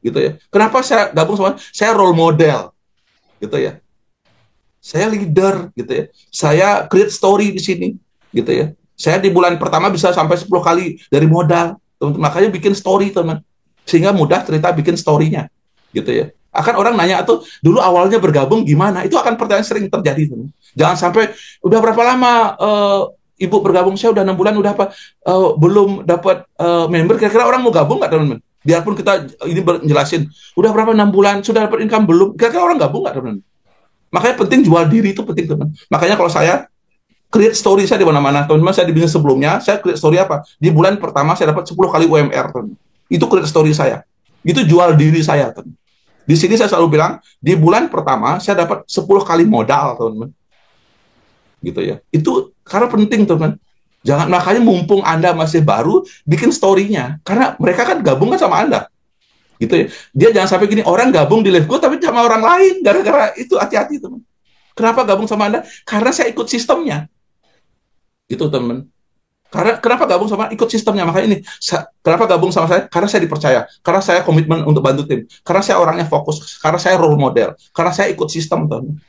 Gitu ya. Kenapa saya gabung sama saya? Saya role model. Gitu ya. Saya leader, gitu ya. Saya create story di sini, gitu ya. Saya di bulan pertama bisa sampai 10 kali dari modal, teman-teman. Makanya bikin story, teman. Sehingga mudah cerita bikin story-nya, gitu ya. Akan orang nanya tuh, dulu awalnya bergabung gimana? Itu akan pertanyaan sering terjadi, teman. Jangan sampai, udah berapa lama Ibu bergabung? Saya udah 6 bulan, udah apa? Belum dapat member, kira-kira orang mau gabung nggak, teman-teman? Biarpun kita ini jelasin, udah berapa 6 bulan, sudah dapat income belum? Kira-kira orang gabung nggak, teman-teman? Makanya penting jual diri itu penting, teman. Makanya kalau saya create story saya di mana-mana, teman-teman, saya di bisnis sebelumnya, saya create story apa? Di bulan pertama saya dapat 10 kali UMR, teman. Itu create story saya. Itu jual diri saya, teman. Di sini saya selalu bilang, di bulan pertama saya dapat 10 kali modal, teman-teman. Gitu ya. Itu karena penting, teman. Jangan, makanya mumpung Anda masih baru, bikin story-nya. Karena mereka kan gabung kan sama Anda. Gitu ya. Dia jangan sampai gini, orang gabung di Live Good tapi sama orang lain, gara-gara itu. Hati-hati, teman. Kenapa gabung sama Anda? Karena saya ikut sistemnya, gitu, teman. Karena kenapa gabung sama, ikut sistemnya. Makanya ini, kenapa gabung sama saya? Karena saya dipercaya, karena saya komitmen untuk bantu tim, karena saya orangnya fokus, karena saya role model, karena saya ikut sistem, teman.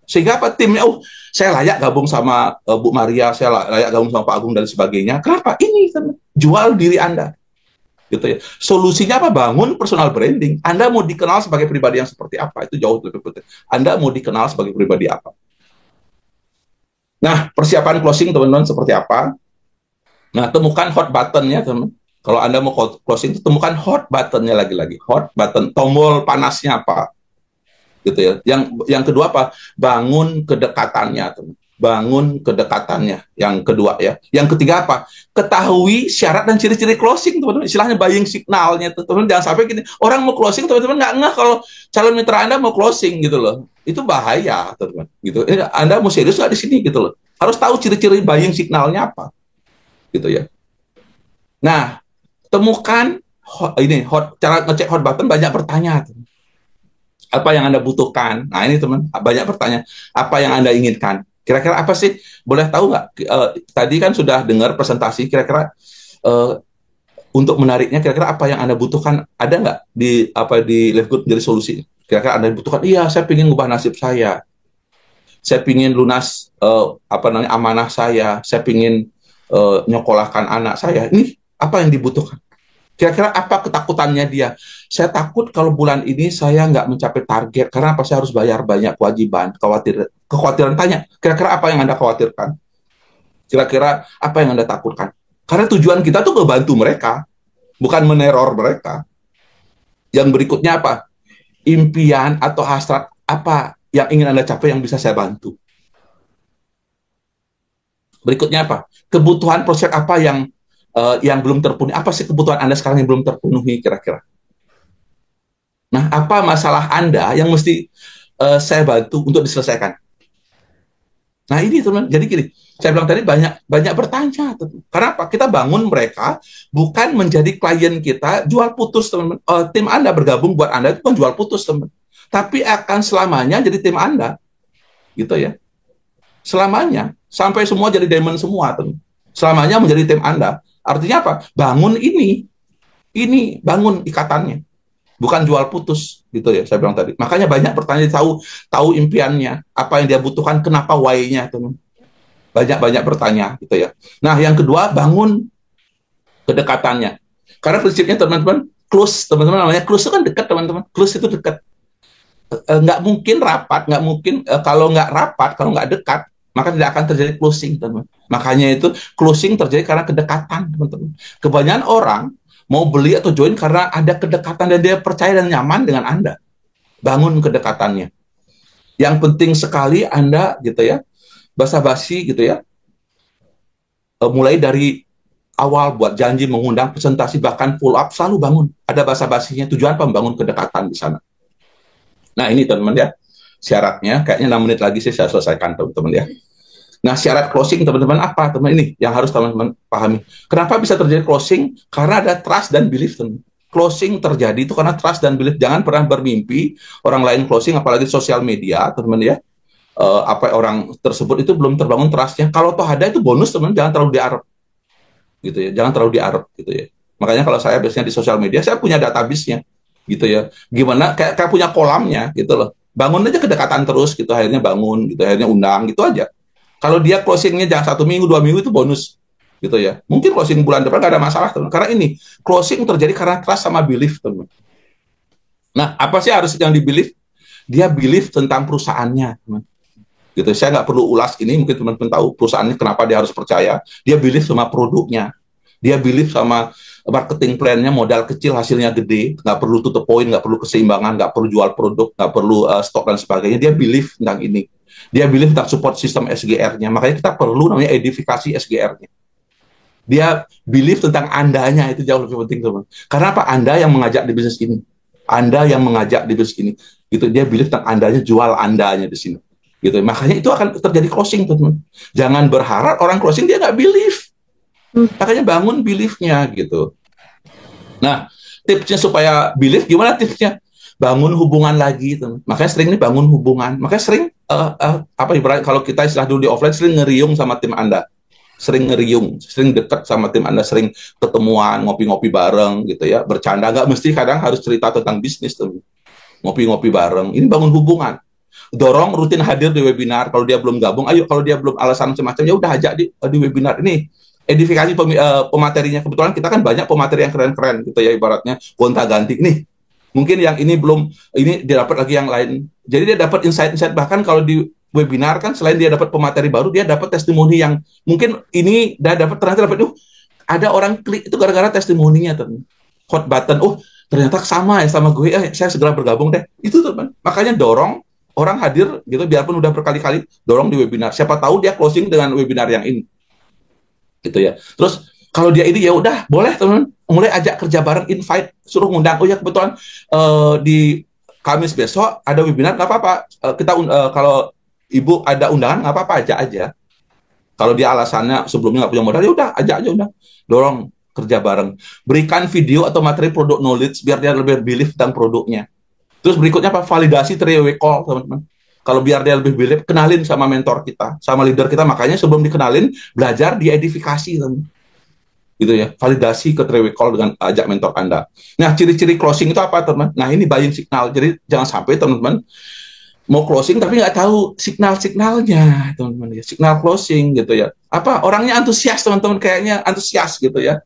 Sehingga apa, timnya, oh saya layak gabung sama Bu Maria, saya layak gabung sama Pak Agung dan sebagainya. Kenapa? Ini, teman, jual diri Anda. Gitu ya. Solusinya apa? Bangun personal branding. Anda mau dikenal sebagai pribadi yang seperti apa? Itu jauh lebih penting. Anda mau dikenal sebagai pribadi apa? Nah, persiapan closing, teman-teman, seperti apa? Nah, temukan hot button-nya, teman. Kalau Anda mau closing, temukan hot button-nya lagi-lagi. Hot button, tombol panasnya apa? Gitu ya. Yang kedua apa? Bangun kedekatannya, teman. Bangun kedekatannya. Yang kedua ya. Yang ketiga apa? Ketahui syarat dan ciri-ciri closing, teman-teman. Istilahnya buying signalnya, teman-teman. Jangan sampai gini, orang mau closing, teman-teman nggak ngeh kalau calon mitra Anda mau closing, gitu loh. Itu bahaya, teman-teman. Gitu. Anda mau serius nggak di sini, gitu loh. Harus tahu ciri-ciri buying signalnya apa, gitu ya. Nah, temukan cara ngecek hot button, banyak bertanya, teman. Apa yang Anda butuhkan? Nah, ini, teman, banyak bertanya. Apa yang Anda inginkan? Kira-kira apa sih? Boleh tahu nggak? Tadi kan sudah dengar presentasi, kira-kira untuk menariknya, kira-kira apa yang Anda butuhkan? Ada nggak di Live Good menjadi solusi? Kira-kira Anda butuhkan, iya, saya ingin ngubah nasib saya ingin lunas amanah saya ingin nyekolahkan anak saya. Ini apa yang dibutuhkan? Kira-kira apa ketakutannya dia? Saya takut kalau bulan ini saya nggak mencapai target, karena apa? Saya harus bayar banyak kewajiban, kekhawatiran. Tanya, kira-kira apa yang Anda khawatirkan? Kira-kira apa yang Anda takutkan? Karena tujuan kita tuh membantu mereka, bukan meneror mereka. Yang berikutnya apa? Impian atau hasrat apa yang ingin Anda capai yang bisa saya bantu? Berikutnya apa? Kebutuhan prospek apa yang belum terpenuhi? Apa sih kebutuhan Anda sekarang yang belum terpenuhi kira-kira? Nah, apa masalah Anda yang mesti saya bantu untuk diselesaikan? Nah ini teman, jadi gini, saya bilang tadi banyak banyak bertanya. Karena apa? Kita bangun mereka bukan menjadi klien kita jual putus teman. Tim Anda bergabung buat Anda itu bukan jual putus teman, tapi akan selamanya jadi tim Anda, gitu ya. Selamanya sampai semua jadi diamond semua teman. Selamanya menjadi tim Anda. Artinya apa? Bangun ini bangun ikatannya. Bukan jual putus gitu ya saya bilang tadi. Makanya banyak bertanya tahu impiannya, apa yang dia butuhkan, kenapa why-nya teman. Banyak bertanya gitu ya. Nah, yang kedua bangun kedekatannya. Karena prinsipnya teman-teman, close teman-teman namanya close itu kan dekat teman-teman. Close itu dekat. Nggak mungkin rapat, nggak mungkin kalau nggak rapat, kalau nggak dekat, maka tidak akan terjadi closing teman-teman. Makanya itu closing terjadi karena kedekatan teman-teman. Kebanyakan orang mau beli atau join karena ada kedekatan dan dia percaya dan nyaman dengan Anda. Bangun kedekatannya. Yang penting sekali Anda gitu ya, basa-basi gitu ya, mulai dari awal buat janji, mengundang, presentasi, bahkan pull up, selalu bangun. Ada basa-basinya, tujuan apa? Membangun kedekatan di sana. Nah ini teman-teman ya, syaratnya, kayaknya 6 menit lagi saya selesaikan teman-teman ya. Nah, syarat closing teman-teman apa? Teman ini yang harus teman-teman pahami. Kenapa bisa terjadi closing? Karena ada trust dan belief. Teman. Closing terjadi itu karena trust dan belief. Jangan pernah bermimpi orang lain closing, apalagi sosial media, teman-teman ya. Apa orang tersebut itu belum terbangun trustnya. Kalau toh ada itu bonus, teman. Jangan terlalu diarep, gitu ya. Jangan terlalu diarep, gitu ya. Makanya kalau saya biasanya di sosial media, saya punya database-nya, gitu ya. Gimana? Kayak punya kolamnya, gitu loh. Bangun aja kedekatan terus, gitu. Akhirnya bangun, gitu. Akhirnya undang, gitu aja. Kalau dia closingnya jangan 1 minggu, 2 minggu itu bonus, gitu ya. Mungkin closing bulan depan nggak ada masalah, teman. Karena ini closing terjadi karena trust sama belief, teman. Nah, apa sih harus yang di belief? Dia belief tentang perusahaannya, teman. Gitu. Saya nggak perlu ulas ini, mungkin teman-teman tahu perusahaannya kenapa dia harus percaya. Dia belief sama produknya. Dia belief sama marketing plan-nya, modal kecil hasilnya gede, nggak perlu tutup poin, nggak perlu keseimbangan, nggak perlu jual produk, nggak perlu stok dan sebagainya. Dia belief tentang ini. Dia believe tentang support sistem SGR-nya. Makanya kita perlu namanya edifikasi SGR-nya. Dia believe tentang Andanya, itu jauh lebih penting, teman. Karena apa? Anda yang mengajak di bisnis ini. Anda yang mengajak di bisnis ini. Gitu. Dia believe tentang Andanya, jual Andanya di sini. Gitu. Makanya itu akan terjadi closing, teman. Jangan berharap orang closing dia nggak believe. Makanya bangun belief-nya gitu. Nah, tipsnya supaya believe gimana tipsnya? Bangun hubungan lagi, teman. Makanya sering nih bangun hubungan. Makanya sering apa ibarat kalau kita istilah dulu di offline sering ngeriung sama tim Anda, sering ngeriung, sering dekat sama tim Anda, sering ketemuan, ngopi-ngopi bareng gitu ya, bercanda, nggak mesti kadang harus cerita tentang bisnis, teman. Ngopi-ngopi bareng, ini bangun hubungan. Dorong rutin hadir di webinar, kalau dia belum gabung, ayo, kalau dia belum alasan semacam, ya udah ajak di webinar ini. Edifikasi pematerinya, kebetulan kita kan banyak pemateri yang keren-keren gitu ya, ibaratnya gonta-ganti nih. Mungkin yang ini belum, ini dia dapat lagi yang lain. Jadi dia dapat insight-insight, bahkan kalau di webinar kan selain dia dapat pemateri baru, dia dapat testimoni yang mungkin ini dia dapat, ternyata dapat, ada orang klik itu gara-gara testimoninya, teman. Hot button, ternyata sama ya sama gue, saya segera bergabung deh. Itu teman. Makanya dorong orang hadir gitu, biarpun udah berkali-kali, dorong di webinar. Siapa tahu dia closing dengan webinar yang ini. Gitu ya. Terus kalau dia ini ya udah boleh teman, mulai ajak kerja bareng, invite, suruh ngundang. Oh ya kebetulan di Kamis besok ada webinar, nggak apa-apa. Kita kalau ibu ada undangan nggak apa-apa, ajak aja. Kalau dia alasannya sebelumnya nggak punya modal, ya udah ajak aja, udah dorong kerja bareng. Berikan video atau materi produk knowledge biar dia lebih believe tentang produknya. Terus berikutnya apa? Validasi 3-way call, teman-teman. Kalau biar dia lebih believe, kenalin sama mentor kita, sama leader kita. Makanya sebelum dikenalin, belajar diedifikasi, teman. Gitu ya, validasi ke 3-way call dengan ajak mentor Anda. Nah, ciri-ciri closing itu apa, teman? Nah, ini buying signal. Jadi jangan sampai teman-teman mau closing tapi nggak tahu signal-signalnya, teman-teman. Signal closing gitu ya. Apa? Orangnya antusias, teman-teman, kayaknya antusias gitu ya.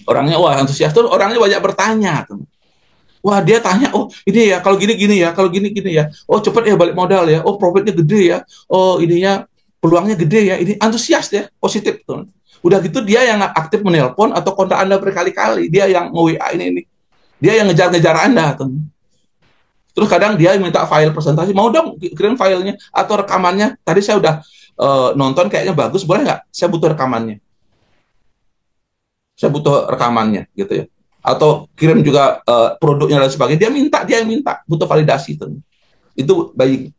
Orangnya wah antusias, tuh orangnya banyak bertanya, teman. Wah, dia tanya, ini ya, kalau gini-gini ya, kalau gini-gini ya. Cepet ya balik modal ya. Profitnya gede ya. Ininya peluangnya gede ya. Ini antusias ya, positif, teman. Udah gitu dia yang aktif menelpon atau kontak Anda berkali-kali. Dia yang nge-WA ini. Dia yang ngejar-ngejar Anda, teman. Terus kadang dia minta file presentasi, mau dong kirim filenya atau rekamannya. Tadi saya udah nonton kayaknya bagus, boleh nggak? Saya butuh rekamannya. Saya butuh rekamannya, gitu ya. Atau kirim juga produknya dan sebagainya. Dia yang minta, butuh validasi, teman. Itu buying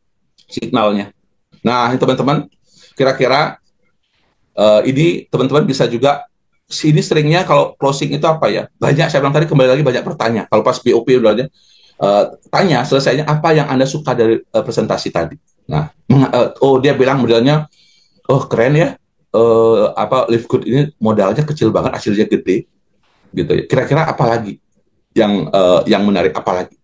signalnya. Nah, teman-teman, Kira-kira ini teman-teman bisa juga, sini seringnya kalau closing itu apa ya? Banyak, saya bilang tadi kembali lagi banyak bertanya. Kalau pas BOP udah aja, tanya selesainya apa yang Anda suka dari presentasi tadi. Nah, oh dia bilang modelnya, oh keren ya, apa Live Good ini modalnya kecil banget, hasilnya gede, gitu ya. Kira-kira apa lagi yang menarik, apa lagi?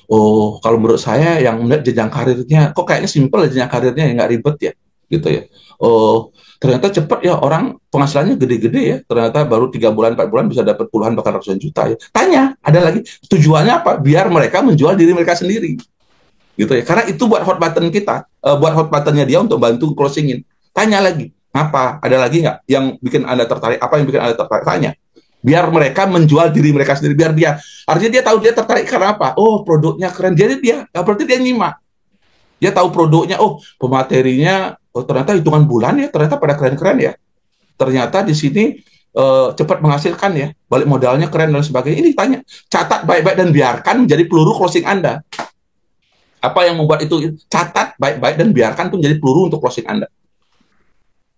Oh, kalau menurut saya yang melihat jenjang karirnya, kok kayaknya simpel ya jenjang karirnya, ya nggak ribet ya, gitu ya. Oh, ternyata cepat ya, orang penghasilannya gede-gede ya, ternyata baru 3 bulan 4 bulan bisa dapat puluhan bahkan ratusan juta ya. Tanya, ada lagi tujuannya apa? Biar mereka menjual diri mereka sendiri, gitu ya. Karena itu buat hot button kita, buat hot buttonnya dia untuk bantu closingin. Tanya lagi, apa? Ada lagi nggak yang bikin Anda tertarik? Apa yang bikin Anda tertarik? Tanya. Biar mereka menjual diri mereka sendiri, biar dia, artinya dia tahu dia tertarik karena apa? Oh, produknya keren, jadi dia, berarti dia nyimak. Dia tahu produknya, oh, pematerinya, oh, ternyata hitungan bulan ya, ternyata pada keren-keren ya. Ternyata di sini cepat menghasilkan ya, balik modalnya keren dan sebagainya. Ini tanya, catat baik-baik dan biarkan menjadi peluru closing Anda. Apa yang membuat itu? Catat baik-baik dan biarkan itu menjadi peluru untuk closing Anda.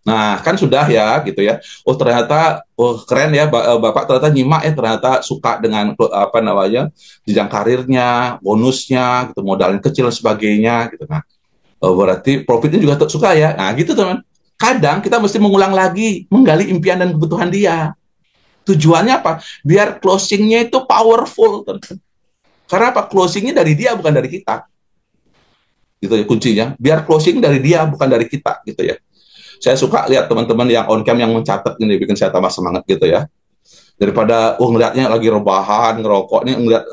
Nah, kan sudah ya, gitu ya. Oh, ternyata, oh keren ya, Bapak ternyata nyimak ya, ternyata suka dengan apa namanya, jenjang karirnya, bonusnya, gitu, modalnya kecil dan sebagainya, gitu. Nah, berarti profitnya juga suka ya. Nah, gitu teman. Kadang kita mesti mengulang lagi, menggali impian dan kebutuhan dia. Tujuannya apa? Biar closingnya itu powerful, teman. Karena apa? Closingnya dari dia, bukan dari kita. Gitu ya kuncinya. Biar closing dari dia, bukan dari kita, gitu ya. Saya suka lihat teman-teman yang on cam yang mencatat ini, bikin saya tambah semangat gitu ya. Daripada ngelihatnya lagi rebahan, ngerokok, nih ngelihat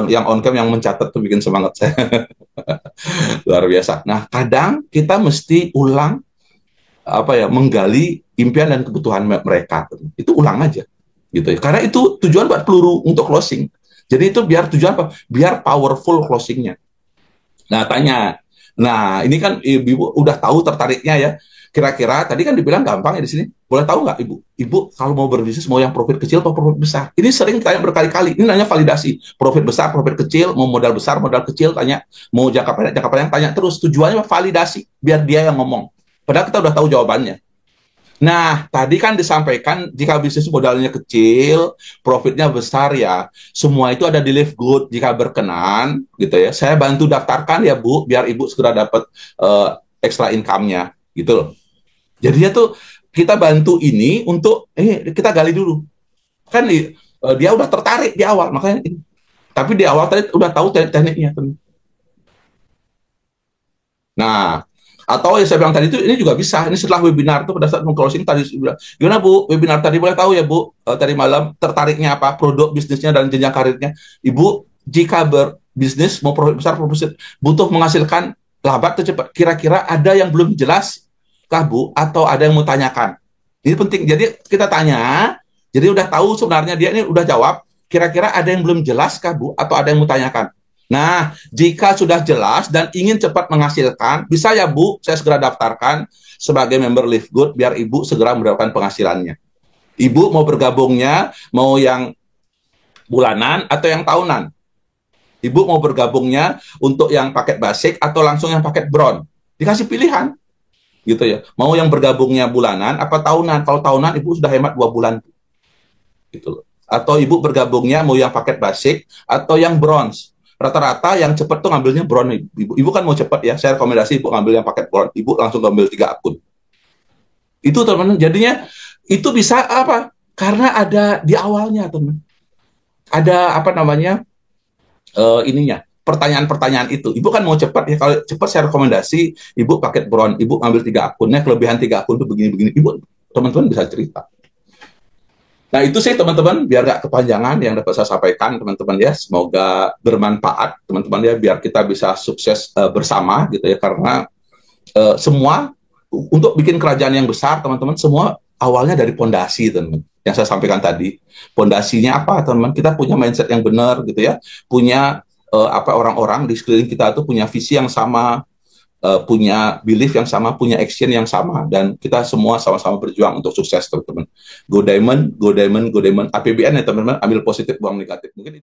yang on cam yang mencatat tuh bikin semangat saya. Luar biasa. Nah, kadang kita mesti ulang apa ya, menggali impian dan kebutuhan mereka. Itu ulang aja gitu ya. Karena itu tujuan buat peluru untuk closing. Jadi itu biar tujuan apa? Biar powerful closingnya. Nah, tanya. Nah, ini kan Ibu udah tahu tertariknya ya. Kira-kira tadi kan dibilang gampang ya di sini. Boleh tahu nggak Ibu? Ibu kalau mau berbisnis mau yang profit kecil atau profit besar? Ini sering tanya berkali-kali. Ini nanya validasi. Profit besar, profit kecil, mau modal besar, modal kecil, tanya. Mau jangka panjang, tanya terus. Tujuannya validasi. Biar dia yang ngomong. Padahal kita udah tahu jawabannya. Nah, tadi kan disampaikan jika bisnis modalnya kecil, profitnya besar ya, semua itu ada di Live Good. Jika berkenan, gitu ya, saya bantu daftarkan ya Bu, biar Ibu segera dapat extra income-nya, gitu loh. Jadinya tuh kita bantu ini untuk, kita gali dulu. Kan dia udah tertarik di awal, makanya ini. Tapi di awal tadi udah tahu tekniknya. Nah, atau yang saya bilang tadi itu ini juga bisa. Ini setelah webinar itu pada saat closing tadi bilang, gimana Bu? Webinar tadi boleh tahu ya Bu? Tadi malam tertariknya apa? Produk bisnisnya dan jenjang karirnya. Ibu jika berbisnis mau profit besar, profit butuh menghasilkan lambat atau cepat. Kira-kira ada yang belum jelas kah Bu? Atau ada yang mau tanyakan? Ini penting. Jadi kita tanya. Jadi udah tahu sebenarnya dia ini udah jawab. Kira-kira ada yang belum jelas kah Bu? Atau ada yang mau tanyakan? Nah, jika sudah jelas dan ingin cepat menghasilkan, bisa ya Bu, saya segera daftarkan sebagai member Live Good, biar Ibu segera mendapatkan penghasilannya. Ibu mau bergabungnya, mau yang bulanan atau yang tahunan? Ibu mau bergabungnya untuk yang paket basic atau langsung yang paket bron? Dikasih pilihan, gitu ya. Mau yang bergabungnya bulanan apa tahunan? Kalau tahunan, Ibu sudah hemat 2 bulan. Gitu loh. Atau Ibu bergabungnya mau yang paket basic atau yang bronze? Rata-rata yang cepat tuh ngambilnya bron. Ibu kan mau cepat ya, saya rekomendasi Ibu ngambil yang paket bron. Ibu langsung ngambil 3 akun. Itu teman-teman, jadinya itu bisa apa? Karena ada di awalnya teman. Ada apa namanya, ininya, pertanyaan-pertanyaan itu. Ibu kan mau cepat ya, kalau cepat saya rekomendasi Ibu paket bron. Ibu ngambil 3 akunnya, kelebihan 3 akun itu begini-begini. Ibu, teman-teman bisa cerita. Nah, itu sih teman-teman, biar nggak kepanjangan yang dapat saya sampaikan, teman-teman ya. Semoga bermanfaat, teman-teman ya, biar kita bisa sukses bersama gitu ya. Karena semua, untuk bikin kerajaan yang besar, teman-teman, semua awalnya dari pondasi, teman-teman. Yang saya sampaikan tadi. Pondasinya apa, teman-teman? Kita punya mindset yang benar gitu ya. Punya apa, orang-orang di sekeliling kita itu punya visi yang sama, punya belief yang sama, punya action yang sama, dan kita semua sama-sama berjuang untuk sukses, teman-teman. Go Diamond, go Diamond, go Diamond. APBN ya teman-teman, ambil positif, buang negatif. Mungkin